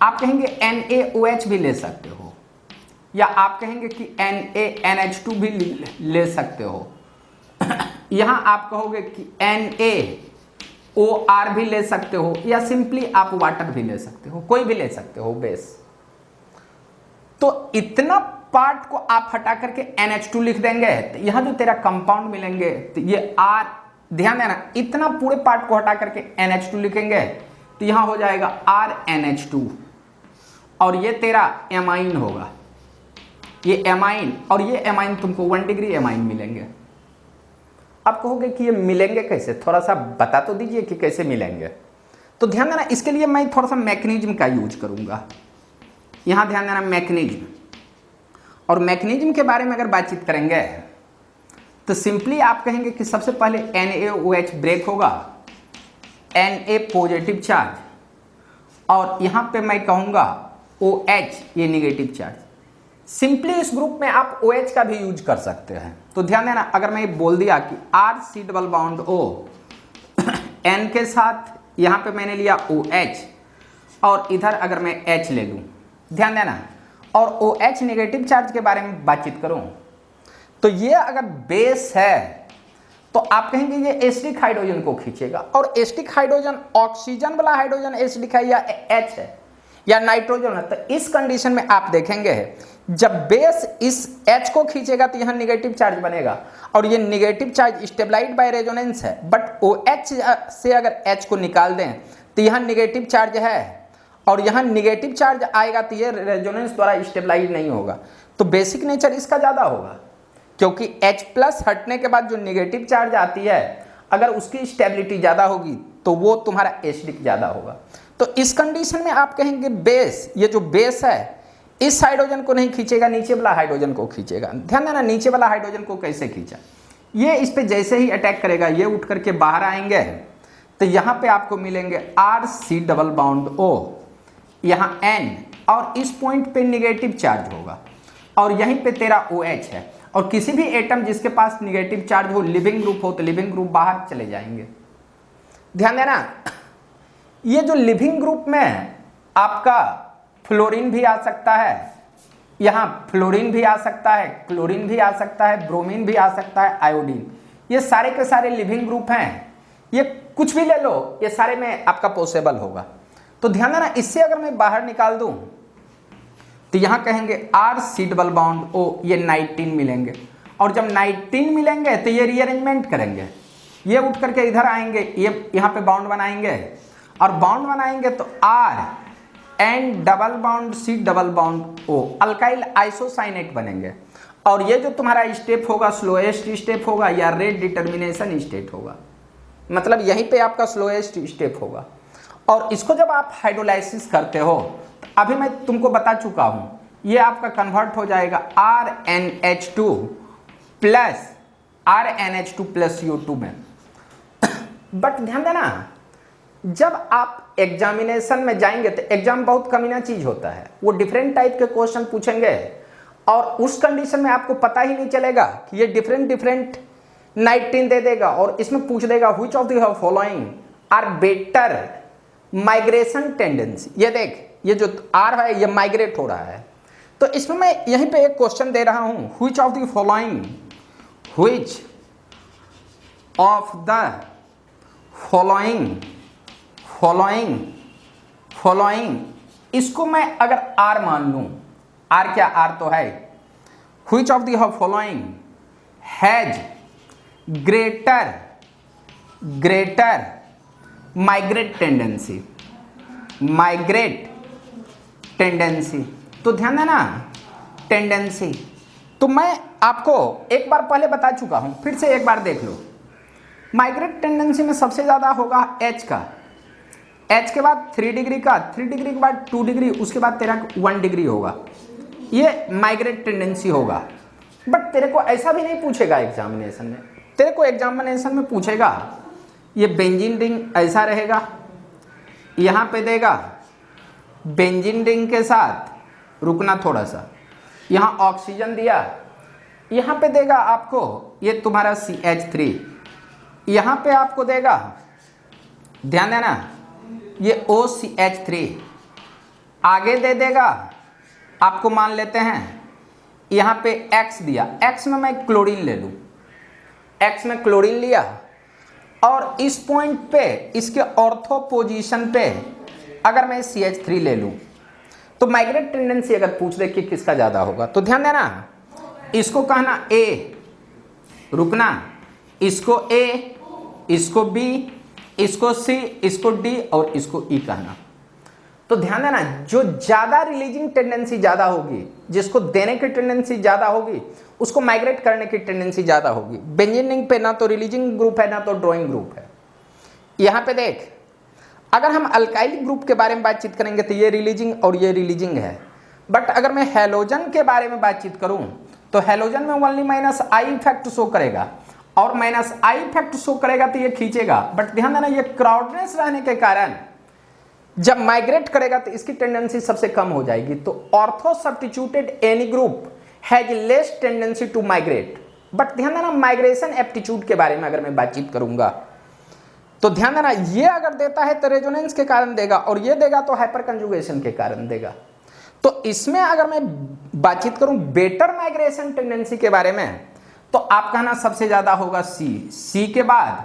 आप कहेंगे NaOH भी ले सकते हो, या आप कहेंगे कि NaNH2 भी ले सकते हो, यहां आप कहोगे कि NaOR भी ले सकते हो, या सिंपली आप वाटर भी ले सकते हो, कोई भी ले सकते हो बेस। तो इतना पार्ट को आप हटा करके NH2 लिख देंगे तो यहां जो तेरा कंपाउंड मिलेंगे तो ये R, ध्यान देना, इतना पूरे पार्ट को हटा करके NH2 लिखेंगे तो यहां हो जाएगा RNH2, और ये तेरा एमाइन होगा, ये एमाइन, और ये एमाइन तुमको 1 डिग्री एमाइन मिलेंगे। आप कहोगे कि ये मिलेंगे कैसे, थोड़ा सा बता तो दीजिए कि कैसे मिलेंगे। तो ध्यान देना, इसके लिए मैं थोड़ा सा मैकेनिज्म का यूज करूंगा। यहां ध्यान देना, मैकेनिज्म, और मैकेनिज्म के बारे में अगर बातचीत करेंगे तो सिंपली आप कहेंगे कि सबसे पहले NaOH ब्रेक होगा, Na पॉजिटिव चार्ज, और यहां पे मैं कहूंगा OH ये निगेटिव चार्ज। सिंपली इस ग्रुप में आप OH का भी यूज कर सकते हैं। तो ध्यान देना, अगर मैं बोल दिया कि RC double bond O, N के साथ यहां पे मैंने लिया OH, और इधर अगर मैं H ले लूं, ध्यान देना, और OH नेगेटिव चार्ज के बारे में बातचीत करूं तो ये अगर बेस है तो आप कहेंगे ये एसिडिक हाइड्रोजन को खींचेगा, और एसिडिक हाइड्रोजन ऑक्सीजन वाला हाइड्रोजन एसिडिक है या H है या नाइट्रोजन है। तो इस कंडीशन में आप देखेंगे जब बेस इस H को खींचेगा तो यहां निगेटिव चार्ज बनेगा, और ये negative charge stabilised by resonance है, बट OH से अगर H को निकाल दें तो यहां निगेटिव चार्ज है, और यहां निगेटिव चार्ज आएगा तो ये रेजोनेंस द्वारा स्टेबलाइज नहीं होगा। तो बेसिक नेचर इसका ज़्यादा होगा, क्योंकि H प्लस हटने के बाद जो निगेटिव चार्ज आती है अगर उसकी स्टेबिलिटी ज़्यादा होगी तो वो तुम्हारा एसिडिक ज़्यादा होगा। तो इस कंडीशन में आप कहेंगे बेस, ये जो बेस है इस हाइड्रोजन को नहीं खींचेगा, नीचे वाला हाइड्रोजन को खींचेगा। ध्यान देना, नीचे वाला हाइड्रोजन को कैसे खींचा, ये इस पे जैसे ही अटैक करेगा ये उठ करके बाहर आएंगे तो यहाँ पे आपको मिलेंगे RC डबल बॉन्ड O, यहाँ N, और इस पॉइंट पे निगेटिव चार्ज होगा, और यहीं पे तेरा OH है, और किसी भी एटम जिसके पास निगेटिव चार्ज हो, लिविंग ग्रुप हो, तो लिविंग ग्रुप बाहर चले जाएंगे। ध्यान देना, ये जो लिविंग ग्रुप में आपका फ्लोरीन भी आ सकता है, यहाँ फ्लोरीन भी आ सकता है, क्लोरीन भी आ सकता है, ब्रोमीन भी आ सकता है, आयोडीन, ये सारे के सारे लिविंग ग्रुप हैं। ये कुछ भी ले लो, ये सारे में आपका पॉसिबल होगा। तो ध्यान देना, इससे अगर मैं बाहर निकाल दूं तो यहां कहेंगे R C double bond O, ये 19 मिलेंगे। और जब 19 मिलेंगे तो ये रीअरेंजमेंट करेंगे, ये उठ करके इधर आएंगे, ये यहाँ पे बॉन्ड बनाएंगे, और बॉन्ड बनाएंगे तो R N double bond C double bond O, alkyl isocyanate बनेंगे। और ये जो तुम्हारा स्टेप होगा स्लोएस्ट स्टेप होगा या रेट डिटर्मिनेशन स्टेट होगा, मतलब यहीं पे आपका स्लोएस्ट स्टेप होगा। और इसको जब आप हाइड्रोलाइसिस करते हो तो अभी मैं तुमको बता चुका हूं, ये आपका कन्वर्ट हो जाएगा RNH2 plus RNH2 plus CO2 में। बट ध्यान देना, जब आप एग्जामिनेशन में जाएंगे तो एग्जाम बहुत कमीना चीज होता है, वो डिफरेंट टाइप के क्वेश्चन पूछेंगे और उस कंडीशन में आपको पता ही नहीं चलेगा कि ये डिफरेंट 19 दे देगा और इसमें पूछ देगा which of the following are better migration tendency. ये देख, ये जो आर है ये माइग्रेट हो रहा है, तो इसमें मैं यहीं पे एक क्वेश्चन दे रहा हूं, which of the following, which of the following, इसको मैं अगर आर मान लूं, आर क्या, आर तो है, which of the following has greater migrate tendency. तो ध्यान देना, टेंडेंसी तो मैं आपको एक बार पहले बता चुका हूं, फिर से एक बार देख लो। माइग्रेट टेंडेंसी में सबसे ज्यादा होगा H का, H के बाद 3 डिग्री का, 3 डिग्री के बाद 2 डिग्री, उसके बाद तेरा 1 डिग्री होगा, ये माइग्रेट टेंडेंसी होगा। बट तेरे को ऐसा भी नहीं पूछेगा एग्जामिनेशन में, तेरे को एग्जामिनेशन में पूछेगा ये बेंजीन रिंग ऐसा रहेगा, यहां पे देगा बेंजीन रिंग के साथ, रुकना थोड़ा सा, यहां ऑक्सीजन दिया, यहां पे देगा आपको ये तुम्हारा CH3, यहां पे आपको देगा, ध्यान देना, ये OCH3, आगे दे देगा आपको, मान लेते हैं यहां पे X दिया, X में मैं क्लोरीन ले लूं, X में क्लोरीन लिया और इस पॉइंट पे, इसके ऑर्थो पोजीशन पे अगर मैं CH3 ले लूं तो माइग्रेट टेंडेंसी अगर पूछ दे कि किसका ज्यादा होगा, तो ध्यान देना, इसको कहना A, रुकना, इसको A, इसको B, इसको C, इसको D और इसको E कहना। तो ध्यान देना, जो ज्यादा रिलीजिंग टेंडेंसी ज्यादा होगी, जिसको देने की टेंडेंसी ज्यादा होगी, उसको माइग्रेट करने की टेंडेंसी ज्यादा होगी। बेंजीन रिंग पे ना तो रिलीजिंग ग्रुप है ना तो ड्राइंग ग्रुप है। यहां पे देख, अगर हम अल्काइल ग्रुप के बारे में बातचीत करेंगे तो ये रिलीजिंग और ये रिलीजिंग है। बट अगर मैं हैलोजन के बारे में बातचीत करूं तो हैलोजन में ओनली -I इफेक्ट शो करेगा, और -I इफेक्ट शो करेगा तो ये खींचेगा। बट ध्यान देना, ये क्राउडनेस रहने के कारण जब माइग्रेट करेगा तो इसकी टेंडेंसी सबसे कम हो जाएगी। तो ortho substituted any group has less tendency to migrate. But ध्यान देना, माइग्रेशन एप्टीट्यूड के बारे में अगर मैं बातचीत करूंगा तो ध्यान देना, ये अगर देता है तो रेजोनेंस के कारण देगा, और ये देगा तो हाइपर कंजुगेशन के कारण देगा। तो इसमें अगर मैं बातचीत करूं बेटर माइग्रेशन टेंडेंसी के बारे में, तो आप कहना सबसे ज्यादा होगा C के बाद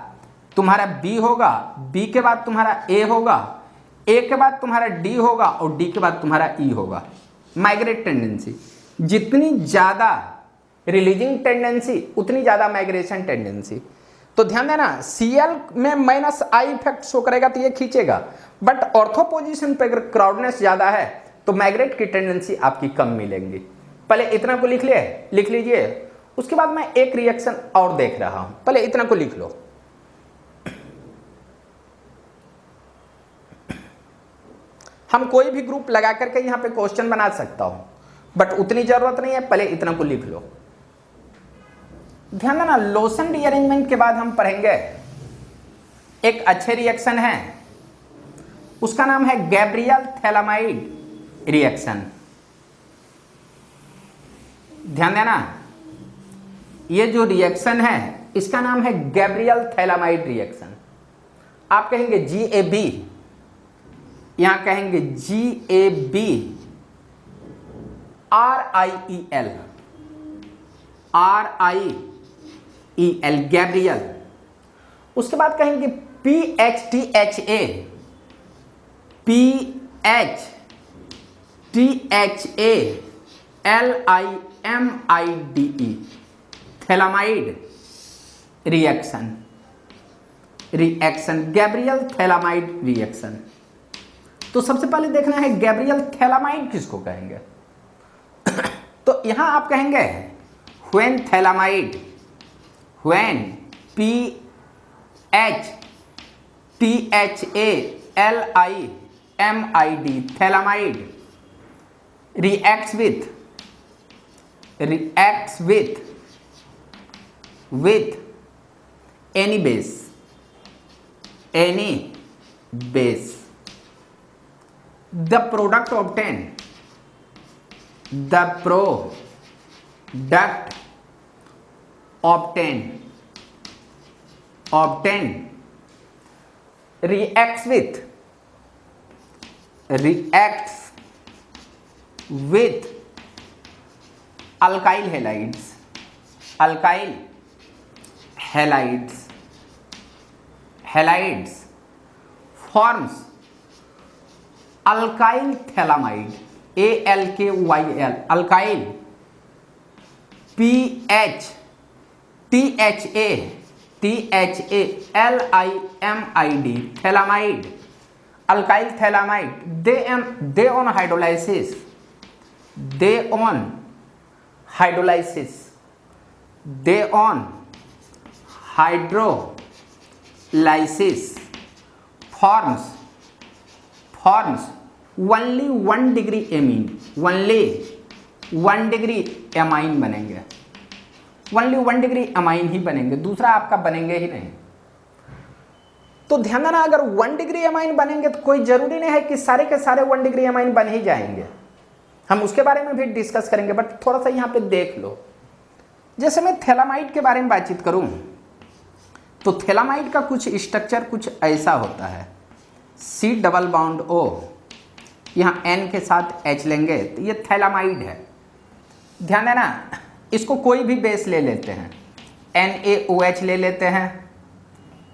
तुम्हारा B होगा, B के बाद तुम्हारा A होगा, A के बाद तुम्हारा D होगा और D के बाद तुम्हारा E होगा। माइग्रेट टेंडेंसी जितनी ज्यादा रिलीजिंग टेंडेंसी उतनी ज्यादा माइग्रेशन टेंडेंसी। तो ध्यान देना, Cl में -I इफेक्ट शो करेगा तो ये खींचेगा, बट ऑर्थो पोजीशन पे अगर क्राउडनेस ज्यादा है तो माइग्रेट की टेंडेंसी आपकी कम मिलेंगी। पहले इतना को लिख लीजिए, उसके बाद मैं एक रिएक्शन और देख रहा हूं, पहले इतना को लिख लो। हम कोई भी ग्रुप लगा करके यहां पे क्वेश्चन बना सकता हूं, बट उतनी जरूरत नहीं है, पहले इतना को लिख लो। ध्यान देना, लोशन रीअरेंजमेंट के बाद हम पढ़ेंगे एक अच्छे रिएक्शन है, उसका नाम है गैब्रियल थैलामाइड रिएक्शन। ध्यान देना, ये जो रिएक्शन है इसका नाम है गैब्रियल थैलामाइड रिएक्शन। आप कहेंगे GAB, यहां कहेंगे GAB, RIEL, RIEL गैब्रियल। उसके बाद कहेंगे PHTHA, PHTHA LIMIDE phthalimide reaction, Gabriel phthalimide reaction. तो सबसे पहले देखना है गैब्रियल थैलामाइड किसको कहेंगे। तो यहां आप कहेंगे when phthalimide, when PHTHALIMID phthalimide reacts with any base, the product obtained reacts with alkyl halides forms alkyl thalamide, ALKYL alkyl, PHTHALIMID thalamide, alkyl thalamide, they on hydrolysis forms only 1 degree amine, only 1 degree amine बनेंगे, only 1 degree amine ही बनेंगे, दूसरा आपका बनेंगे ही नहीं। तो ध्यान देना, अगर 1 डिग्री अमाइन बनेंगे तो कोई जरूरी नहीं है कि सारे के सारे 1 डिग्री अमाइन बन ही जाएंगे, हम उसके बारे में भी डिस्कस करेंगे, बट थोड़ा सा यहाँ पे देख लो। जैसे मैं थैलामाइड के बारे में बातचीत करूं तो थैलामाइड का कुछ स्ट्रक्चर कुछ ऐसा होता है, C डबल बॉन्ड O, यहाँ N के साथ H लेंगे तो ये थैलामाइड है। ध्यान देना, इसको कोई भी बेस ले लेते हैं, NaOH ले लेते हैं,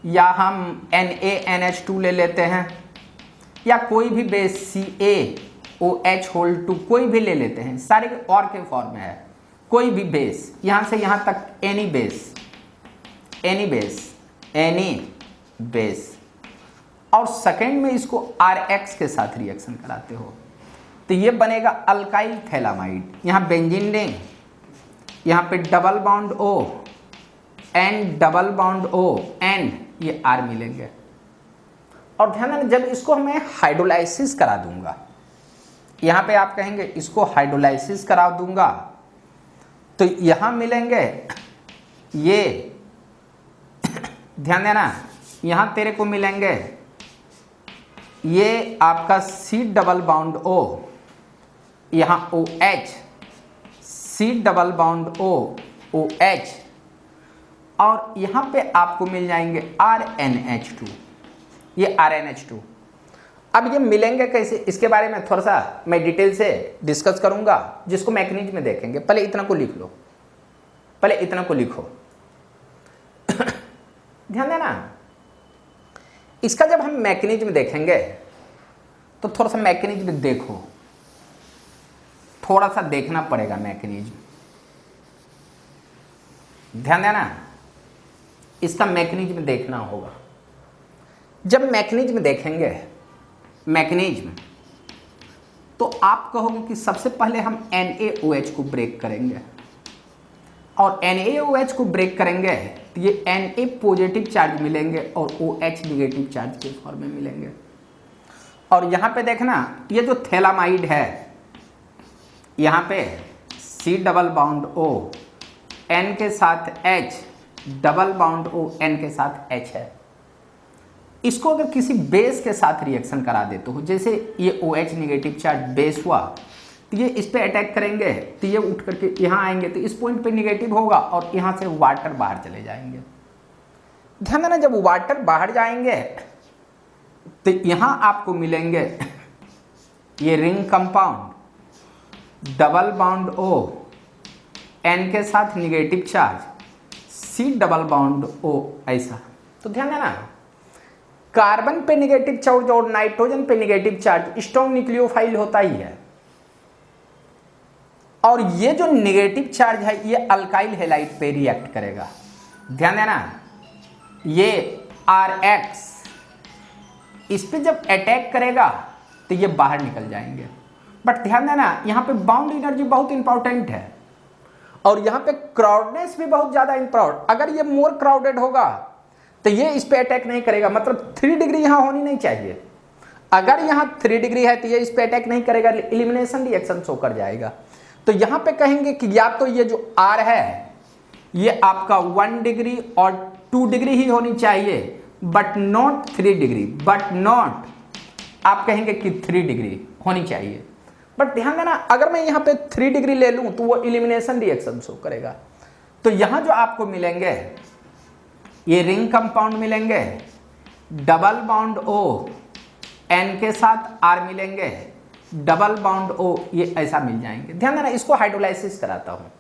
या हम NaNH2 ले लेते हैं, या कोई भी बेस CaOH2 कोई भी ले लेते हैं, सारे और के फॉर्म में है, कोई भी बेस यहाँ से यहाँ तक एनी बेस, और सेकेंड में इसको RX के साथ रिएक्शन कराते हो तो ये बनेगा अल्काइल थैलामाइड। यहाँ बेंजीन रिंग, यहाँ पे double bond O and double bond O and ये R मिलेंगे। और ध्यान देना, जब इसको मैं हाइड्रोलाइसिस करा दूंगा, यहाँ पे आप कहेंगे इसको हाइड्रोलाइसिस करा दूंगा तो यहाँ मिलेंगे ये, ध्यान देना, यहाँ तेरे को मिलेंगे ये आपका C डबल बॉन्ड O, यहाँ OH, C double bond O OH, और यहाँ पे आपको मिल जाएंगे RNH2, ये RNH2। अब ये मिलेंगे कैसे, इसके बारे में थोड़ा सा मैं डिटेल से डिस्कस करूंगा, जिसको मैकेनिज्म में देखेंगे। पहले इतना को लिख लो, पहले इतना को लिखो। ध्यान देना, इसका जब हम मैकेनिज्म देखेंगे तो थोड़ा सा मैकेनिज्म देखो, थोड़ा सा देखना पड़ेगा मैकेनिज्म। ध्यान देना, इसका मैकेनिज्म देखना होगा। जब मैकेनिज्म देखेंगे, मैकेनिज्म, तो आप कहोगे कि सबसे पहले हम NaOH को ब्रेक करेंगे, और NaOH को ब्रेक करेंगे तो ये Na पॉजिटिव चार्ज मिलेंगे और OH निगेटिव चार्ज के फॉर्म में मिलेंगे। और यहाँ पे देखना, ये जो थैलामाइड है, यहाँ पे C double bond O N के साथ H, double bond O N के साथ H है। इसको अगर किसी बेस के साथ रिएक्शन करा देते हो, जैसे ये OH निगेटिव चार्ज बेस हुआ तो ये इस पे अटैक करेंगे तो ये उठ करके यहाँ आएंगे तो इस पॉइंट पे निगेटिव होगा और यहाँ से वाटर बाहर चले जाएंगे। ध्यान देना, जब वाटर बाहर जाएंगे तो यहाँ आपको मिलेंगे ये ring compound, double bond O N के साथ negative charge C double bond O, ऐसा। तो ध्यान देना, कार्बन पे निगेटिव चार्ज और नाइट्रोजन पे निगेटिव चार्ज स्ट्रॉन्ग न्यूक्लियोफाइल होता ही है, और ये जो निगेटिव चार्ज है ये अल्काइल हैलाइड पे रिएक्ट करेगा। ध्यान देना, ये RX इस पे जब अटैक करेगा तो ये बाहर निकल जाएंगे। बट ध्यान देना, यहाँ पे बाउंड एनर्जी बहुत इंपॉर्टेंट है, और यहाँ पे क्राउडनेस भी बहुत ज़्यादा इंपॉर्टेंट। अगर ये मोर क्राउडेड होगा तो ये इस पे अटैक नहीं करेगा, मतलब 3 डिग्री यहाँ होनी नहीं चाहिए। अगर यहाँ 3 डिग्री है तो ये इस पे अटैक नहीं करेगा, एलिमिनेशन रिएक्शन शो कर जाएगा। तो यहाँ पे कहेंगे कि या तो ये जो R है ये आपका 1 डिग्री और 2 डिग्री ही होनी चाहिए, but not 3 degree, but not आप कहेंगे कि 3 डिग्री होनी चाहिए। बट ध्यान देना, अगर मैं यहाँ पे 3 डिग्री ले लूँ तो वो एलिमिनेशन रिएक्शन शो करेगा। तो यहाँ जो आपको मिलेंगे ये रिंग कंपाउंड मिलेंगे, डबल बॉन्ड O N के साथ R मिलेंगे, डबल बॉन्ड O ये ऐसा मिल जाएंगे। ध्यान देना, इसको हाइड्रोलाइसिस कराता हूँ।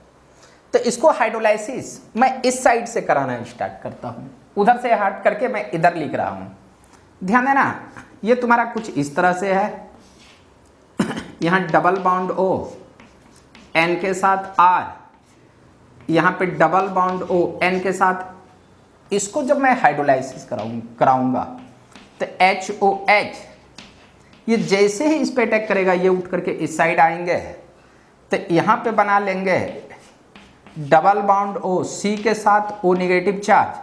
तो इसको हाइड्रोलाइसिस मैं इस साइड से कराना स्टार्ट करता हूँ, उधर से हट करके मैं इधर लिख रहा हूँ। ध्यान देना, ये तुम्हारा कुछ इस तरह से है, यहाँ डबल बॉन्ड O N के साथ R, यहाँ पे डबल बॉन्ड O N के साथ, इसको जब मैं हाइड्रोलाइसिस कराऊंगा तो HOH ये जैसे ही इस पे अटैक करेगा ये उठ करके इस साइड आएंगे, तो यहाँ पे बना लेंगे डबल बॉन्ड O C के साथ O निगेटिव चार्ज,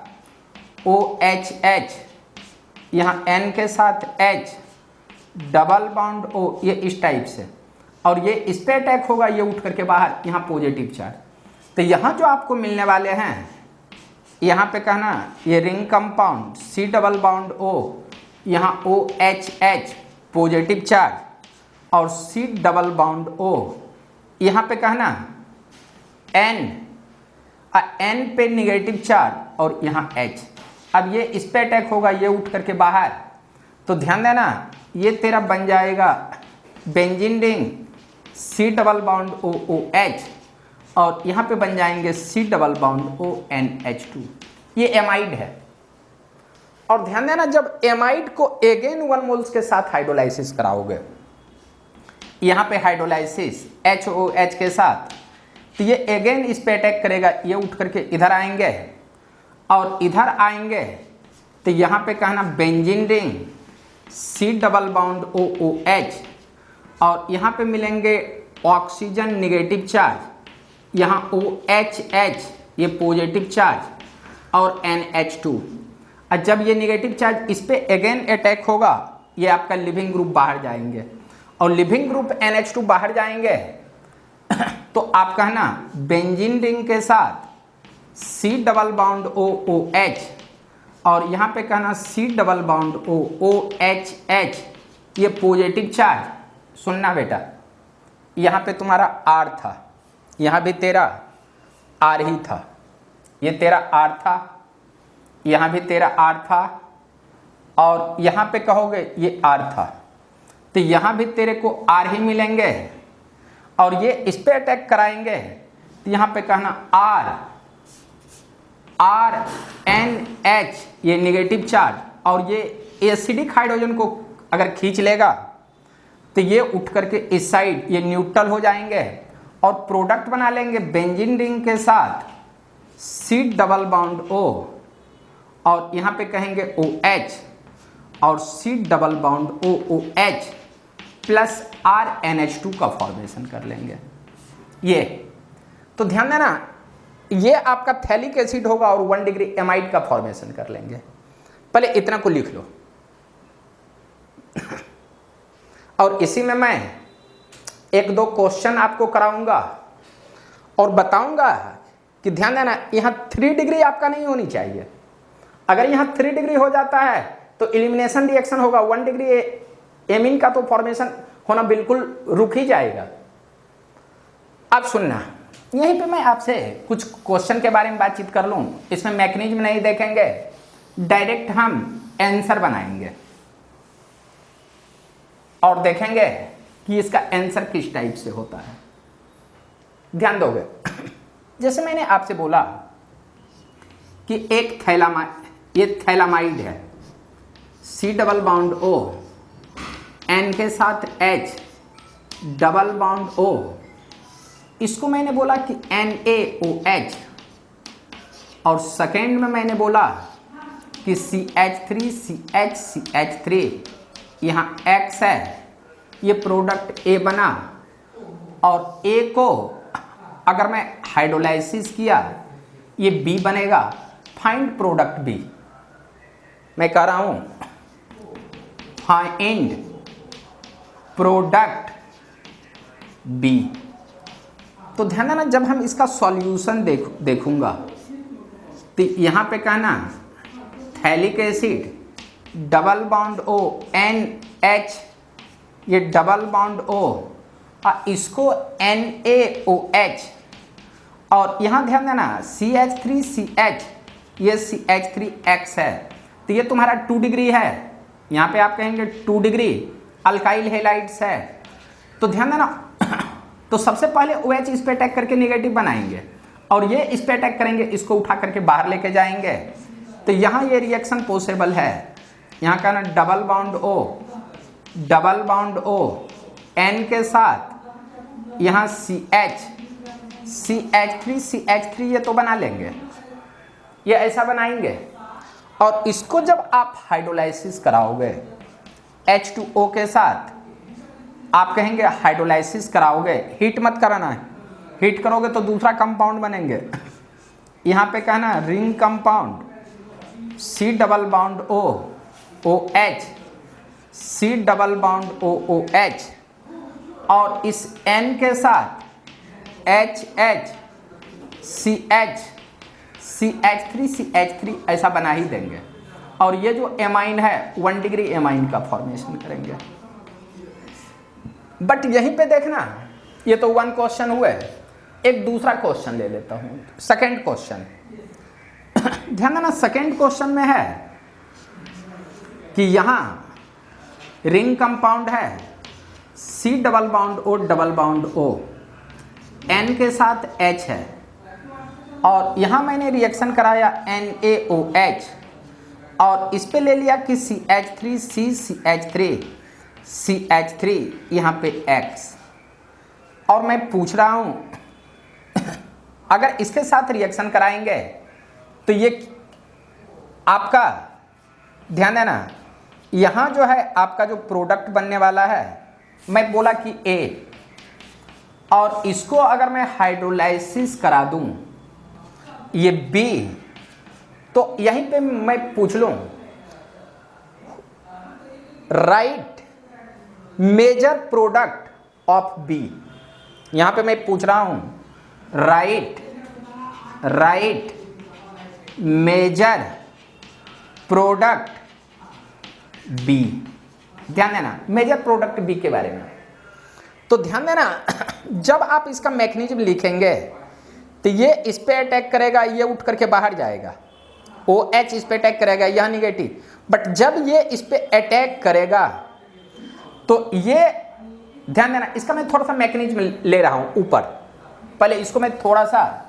OHH, यहाँ N के साथ H, डबल बॉन्ड O ये इस टाइप से, और ये इस पे अटैक होगा ये उठ करके बाहर, यहाँ पॉजिटिव चार्ज। तो यहाँ जो आपको मिलने वाले हैं, यहाँ पे कहना ये ring compound C double bond O, यहाँ OHH पॉजिटिव चार्ज, और C डबल बॉन्ड O, यहाँ पे कहना N पे निगेटिव चार्ज और यहाँ H। अब ये इस पे अटैक होगा ये उठ करके बाहर, तो ध्यान देना ये तेरा बन जाएगा benzene ring C double bond OOH, और यहाँ पे बन जाएंगे C डबल बॉन्ड ONH2। ये एमाइड है। और ध्यान देना, जब एमाइड को अगेन 1 मोल्स के साथ हाइड्रोलाइसिस कराओगे, यहाँ पे हाइड्रोलाइसिस HOH के साथ, तो ये अगेन इस पे अटैक करेगा, ये उठ करके इधर आएंगे और इधर आएंगे, तो यहाँ पे कहना benzene ring C double bond OOH, और यहाँ पे मिलेंगे ऑक्सीजन निगेटिव चार्ज, यहाँ OHH ये पॉजिटिव चार्ज, और NH2। और जब ये निगेटिव चार्ज इस पे अगेन अटैक होगा ये आपका लिविंग ग्रुप बाहर जाएंगे, और लिविंग ग्रुप NH2 बाहर जाएंगे, तो आप कहना बेंजीन रिंग के साथ C डबल बॉन्ड OOH, और यहाँ पे कहना C डबल बॉन्ड OOHH ये पॉजिटिव चार्ज। सुनना बेटा, यहाँ पे तुम्हारा R था, यहाँ भी तेरा R ही था, ये तेरा R था, यहाँ भी तेरा R था, और यहाँ पे कहोगे ये R था, तो यहाँ भी तेरे को R ही मिलेंगे, और ये इस पे अटैक कराएंगे तो यहाँ पे कहना RNH ये निगेटिव चार्ज, और ये एसिडिक हाइड्रोजन को अगर खींच लेगा तो ये उठ करके इस साइड ये न्यूट्रल हो जाएंगे, और प्रोडक्ट बना लेंगे बेंजीन रिंग के साथ C डबल बॉन्ड O, और यहाँ पे कहेंगे OH, और C double bond OOH plus RNH2 का फॉर्मेशन कर लेंगे। ये तो ध्यान देना, ये आपका थैलिक एसिड होगा और 1 डिग्री एमाइड का फॉर्मेशन कर लेंगे। पहले इतना को लिख लो, और इसी में मैं 1-2 क्वेश्चन आपको कराऊंगा और बताऊंगा कि ध्यान देना यहाँ 3 डिग्री आपका नहीं होनी चाहिए। अगर यहाँ 3 डिग्री हो जाता है तो एलिमिनेशन रिएक्शन होगा, 1 डिग्री एमीन का तो फॉर्मेशन होना बिल्कुल रुक ही जाएगा। अब सुनना, यहीं पे मैं आपसे कुछ क्वेश्चन के बारे में बातचीत कर लूँ। इसमें मैकेनिज्म नहीं देखेंगे, डायरेक्ट हम आंसर बनाएंगे और देखेंगे कि इसका आंसर किस टाइप से होता है। ध्यान दोगे। जैसे मैंने आपसे बोला कि एक ये थैलामाइड है, C double bond O, N के साथ H डबल बॉन्ड O, इसको मैंने बोला कि NaOH, और सेकेंड में मैंने बोला कि CH3 यहाँ X है, ये प्रोडक्ट A बना, और A को अगर मैं हाइड्रोलाइसिस किया ये B बनेगा, फाइंड प्रोडक्ट B। मैं कह रहा हूं फाइंड प्रोडक्ट B। तो ध्यान देना, जब हम इसका सॉल्यूशन देखूंगा तो यहाँ पे कहना phthalic acid double bond O NH, ये डबल बॉन्ड O, और इसको NaOH, और यहाँ ध्यान देना CH3CH, ये CH3X है, तो ये तुम्हारा 2 डिग्री है, यहाँ पे आप कहेंगे 2 डिग्री अल्काइल हैलाइड्स है। तो ध्यान देना, तो सबसे पहले OH इस पे अटैक करके नेगेटिव बनाएंगे, और ये इस पे अटैक करेंगे, इसको उठा करके बाहर लेके जाएंगे, तो यहाँ ये रिएक्शन पॉसिबल है। यहाँ का ना डबल बॉन्ड O N के साथ यहाँ CH3 ये तो बना लेंगे, ये ऐसा बनाएंगे, और इसको जब आप हाइड्रोलाइसिस कराओगे H2O के साथ, आप कहेंगे हाइड्रोलाइसिस कराओगे, हीट मत कराना है, हीट करोगे तो दूसरा कंपाउंड बनेंगे। यहाँ पे कहना ring compound C double bond O OH, C double bond O OH, और इस N के साथ HH CH3 ऐसा बना ही देंगे, और ये जो एमाइन है 1 डिग्री एमाइन का फॉर्मेशन करेंगे। बट यहीं पे देखना, ये तो 1 क्वेश्चन हुए, एक दूसरा क्वेश्चन ले लेता हूं, सेकंड क्वेश्चन। ध्यान देना, सेकंड क्वेश्चन में है कि यहां रिंग कंपाउंड है C double bond O double bond O, N के साथ H है, और यहां मैंने रिएक्शन कराया NaOH, और इस पे ले लिया कि CH3 यहाँ पे X, और मैं पूछ रहा हूं अगर इसके साथ रिएक्शन कराएंगे तो ये आपका, ध्यान देना, यहाँ जो है आपका जो प्रोडक्ट बनने वाला है, मैं बोला कि A, और इसको अगर मैं हाइड्रोलाइसिस करा दूं ये B, तो यहीं पे मैं पूछ लूं right major product of B। यहां पे मैं पूछ रहा हूं राइट मेजर प्रोडक्ट B। ध्यान देना, मेजर प्रोडक्ट B के बारे में। तो ध्यान देना, जब आप इसका मैकेनिज्म लिखेंगे तो ये इस पे अटैक करेगा, ये उठ करके बाहर जाएगा, OH इस पे अटैक करेगा, यह निगेटिव। बट जब ये इस पे अटैक करेगा तो ये, ध्यान देना, इसका मैं थोड़ा सा मैकेनिज्म ले रहा हूं ऊपर, पहले इसको मैं थोड़ा सा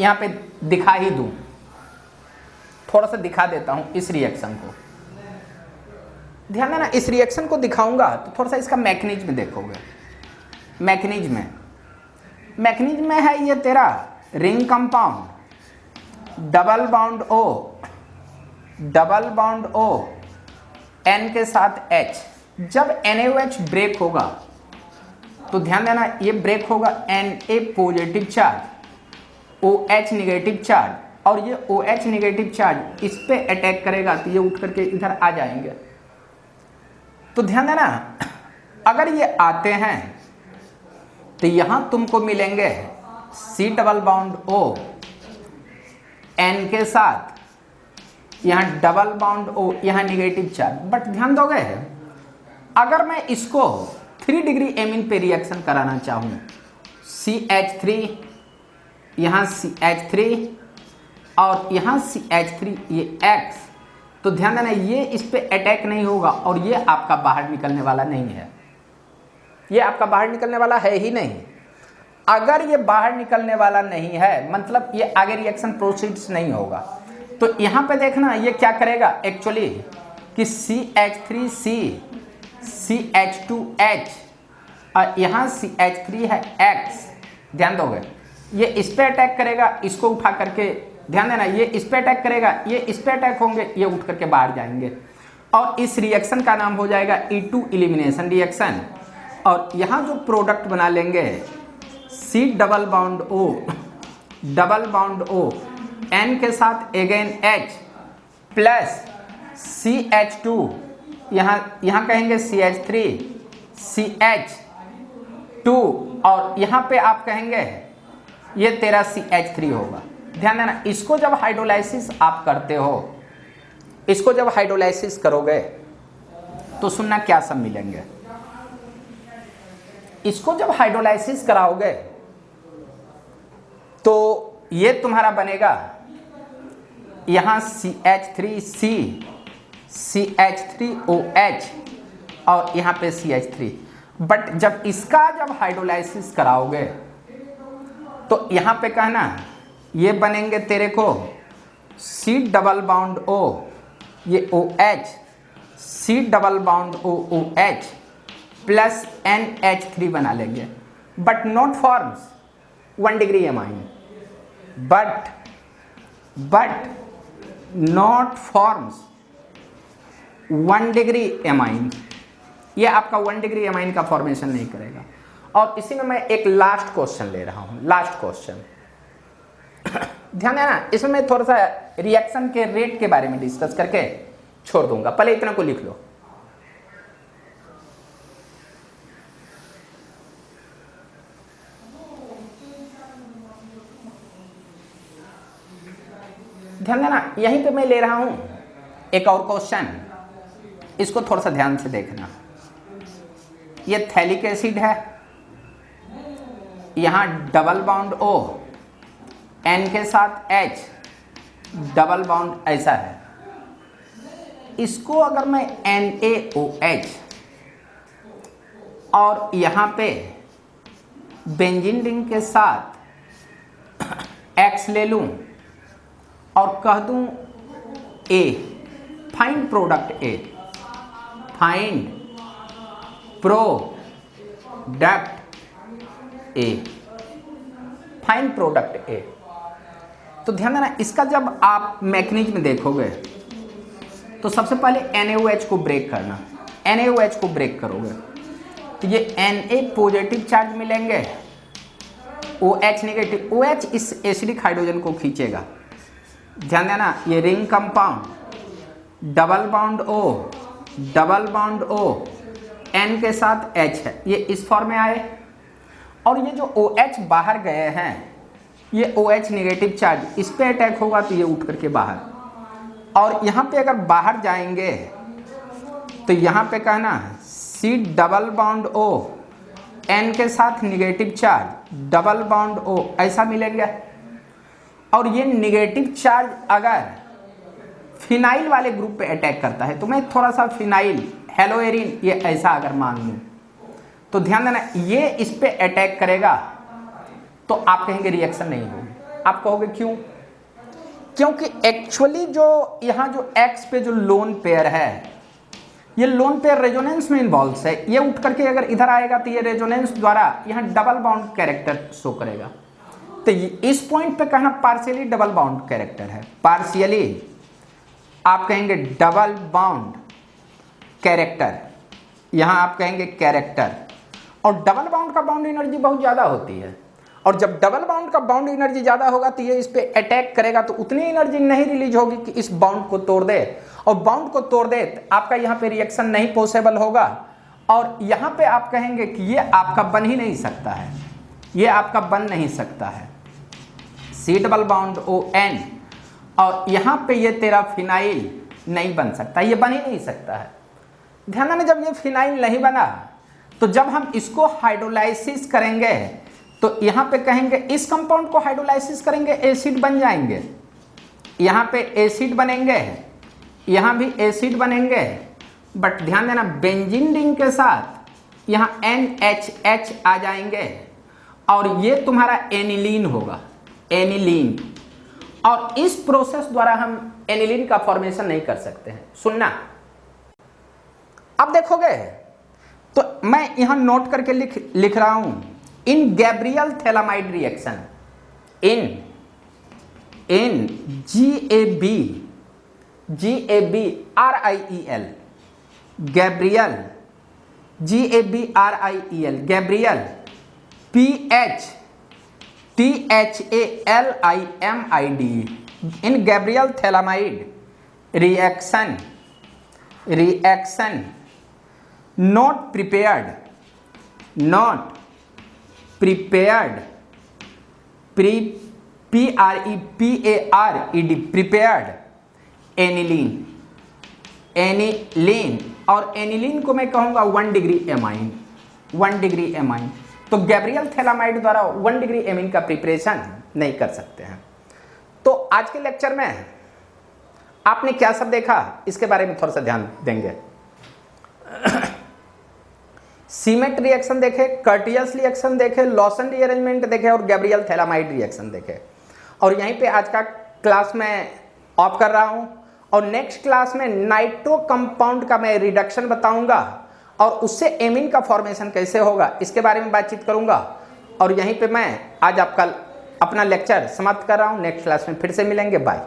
यहां पे दिखा ही दूं, थोड़ा सा दिखा देता हूं इस रिएक्शन को। ध्यान देना, इस रिएक्शन को दिखाऊंगा तो थोड़ा सा इसका मैकेनिज्म देखोगे। मैकेनिज्म में है ये तेरा ring compound double bond O N के साथ H। जब NaOH ब्रेक होगा तो ध्यान देना, ये ब्रेक होगा Na positive charge OH negative charge, और ये OH निगेटिव चार्ज इस पे अटैक करेगा तो ये उठ करके इधर आ जाएंगे। तो ध्यान देना, अगर ये आते हैं तो यहां तुमको मिलेंगे C double bond O N के साथ, यहां डबल बॉन्ड O, यहां निगेटिव चार्ज। बट ध्यान दोगे, अगर मैं इसको 3 डिग्री एमीन पे रिएक्शन कराना चाहूं, CH3, यहां CH3 और यहां CH3, ये X, तो ध्यान देना ये इस पे अटैक नहीं होगा, और ये आपका बाहर निकलने वाला नहीं है, ये आपका बाहर निकलने वाला है ही नहीं। अगर ये बाहर निकलने वाला नहीं है, मतलब ये आगे रिएक्शन प्रोसीड्स नहीं होगा, तो यहाँ पे देखना ये क्या करेगा एक्चुअली कि CH3C CH2H और यहाँ CH3 है X, ध्यान दोगे, ये इस पे अटैक करेगा, इसको उठा करके, ध्यान देना, ये इस पे अटैक करेगा, ये इस पे अटैक होंगे, ये उठ करके बाहर जाएंगे और इस रिएक्शन का नाम हो जाएगा E2 एलिमिनेशन रिएक्शन। और यहाँ जो प्रोडक्ट बना लेंगे C double bond O N के साथ अगेन H प्लस CH2, यहाँ कहेंगे CH3 CH2 और यहाँ पे आप कहेंगे ये तेरा CH3 होगा। ध्यान देना, इसको जब हाइड्रोलाइसिस आप करते हो, इसको जब हाइड्रोलाइसिस करोगे तो सुनना क्या सब मिलेंगे। इसको जब हाइड्रोलाइसिस कराओगे तो ये तुम्हारा बनेगा यहाँ CH3C CH3OH और यहाँ पे CH3। बट जब इसका जब हाइड्रोलाइसिस कराओगे तो यहाँ पे कहना ये बनेंगे तेरे को C डबल बॉन्ड O, ये OH C double bond OH plus NH3 बना लेंगे, but not forms 1 degree amine, but not forms 1 degree amine. ये आपका 1 डिग्री एमाइन का फॉर्मेशन नहीं करेगा। और इसी में मैं एक लास्ट क्वेश्चन ले रहा हूं, लास्ट क्वेश्चन ध्यान देना, इसमें मैं थोड़ा सा रिएक्शन के रेट के बारे में डिस्कस करके छोड़ दूंगा, पहले इतना को लिख लो। ध्यान देना, यहीं पे मैं ले रहा हूं एक और क्वेश्चन, इसको थोड़ा सा ध्यान से देखना। ये थैलिक एसिड है, यहां डबल बॉन्ड O N के साथ H डबल बॉन्ड ऐसा है। इसको अगर मैं NaOH और यहां पे बेंजीन रिंग के साथ X ले लूं और कह दूं A, find product A, find product A, find product A। तो ध्यान देना, इसका जब आप मैकेनिज्म देखोगे तो सबसे पहले NaOH को ब्रेक करना, NaOH को ब्रेक करोगे तो ये Na पॉजिटिव चार्ज मिलेंगे, OH नेगेटिव। OH इस एसिडिक हाइड्रोजन को खींचेगा। ध्यान देना, ये ring compound double bond O N के साथ H है, ये इस फॉर्म में आए और ये जो OH बाहर गए हैं, ये OH नेगेटिव चार्ज इस पे अटैक होगा तो ये उठ करके बाहर, और यहाँ पे अगर बाहर जाएंगे तो यहाँ पे कहना C double bond O N के साथ negative charge double bond O ऐसा मिलेंगे। और ये नेगेटिव चार्ज अगर फिनाइल वाले ग्रुप पे अटैक करता है तो मैं थोड़ा सा फिनाइल हेलोएरिन ये ऐसा अगर मान लूँ तो ध्यान देना, ये इस पे अटैक करेगा तो आप कहेंगे रिएक्शन नहीं होगी। आप कहोगे क्यों? क्योंकि एक्चुअली जो यहाँ जो X पे जो लोन पेयर है, ये लोन पेयर रेजोनेंस में इन्वॉल्व है। ये उठ करके अगर इधर आएगा तो ये रेजोनेंस द्वारा यहाँ डबल बॉन्ड कैरेक्टर शो करेगा। तो इस पॉइंट पे कहना पार्शियली डबल बाउंड कैरेक्टर है, पार्शियली आप कहेंगे डबल बाउंड कैरेक्टर, यहां आप कहेंगे कैरेक्टर। और डबल बाउंड का बाउंड एनर्जी बहुत ज़्यादा होती है, और जब डबल बाउंड का बाउंड एनर्जी ज़्यादा होगा तो ये इस पे अटैक करेगा तो उतनी एनर्जी नहीं रिलीज होगी कि इस बाउंड को तोड़ दे, और बाउंड को तोड़ दे तो आपका यहाँ पे रिएक्शन नहीं पॉसिबल होगा। और यहाँ पे आप कहेंगे कि ये आपका बन ही नहीं सकता है, ये आपका बन नहीं सकता है C डबल बॉन्ड ON, और यहाँ पे ये तेरा फिनाइल नहीं बन सकता, ये बन ही नहीं सकता है। ध्यान देना, जब ये फिनाइल नहीं बना तो जब हम इसको हाइड्रोलाइसिस करेंगे तो यहाँ पे कहेंगे इस कंपाउंड को हाइड्रोलाइसिस करेंगे एसिड बन जाएंगे, यहाँ पे एसिड बनेंगे, यहाँ भी एसिड बनेंगे। बट ध्यान देना, बेंजीन रिंग के साथ यहाँ NHH आ जाएंगे और ये तुम्हारा एनिलीन होगा, एनिलीन। और इस प्रोसेस द्वारा हम एनिलीन का फॉर्मेशन नहीं कर सकते हैं। सुनना, अब देखोगे तो मैं यहां नोट करके लिख रहा हूं, in Gabriel phthalimide reaction, in GABRIEL, Gabriel, GABRIEL, Gabriel, PHTHALIMID, in Gabriel phthalimide reaction not prepared prepared aniline, और एनिलीन को मैं कहूंगा 1 डिग्री एमाइन, 1 डिग्री एमाइन। तो गैब्रियल थैलामाइड द्वारा 1 डिग्री एमीन का प्रिपरेशन नहीं कर सकते हैं। तो आज के लेक्चर में आपने क्या सब देखा, इसके बारे में थोड़ा सा ध्यान देंगे। सीमेंट रिएक्शन देखे, कर्टियस रिएक्शन देखे, लॉसन रीअरेंजमेंट देखे और गैब्रियल थैलामाइड रिएक्शन देखे। और यहीं पे आज का क्लास में ऑफ कर रहा हूं, और नेक्स्ट क्लास में नाइट्रो कंपाउंड का मैं रिडक्शन बताऊंगा और उससे एमीन का फॉर्मेशन कैसे होगा इसके बारे में बातचीत करूंगा। और यहीं पे मैं आज आपका अपना लेक्चर समाप्त कर रहा हूं। नेक्स्ट क्लास में फिर से मिलेंगे, बाय।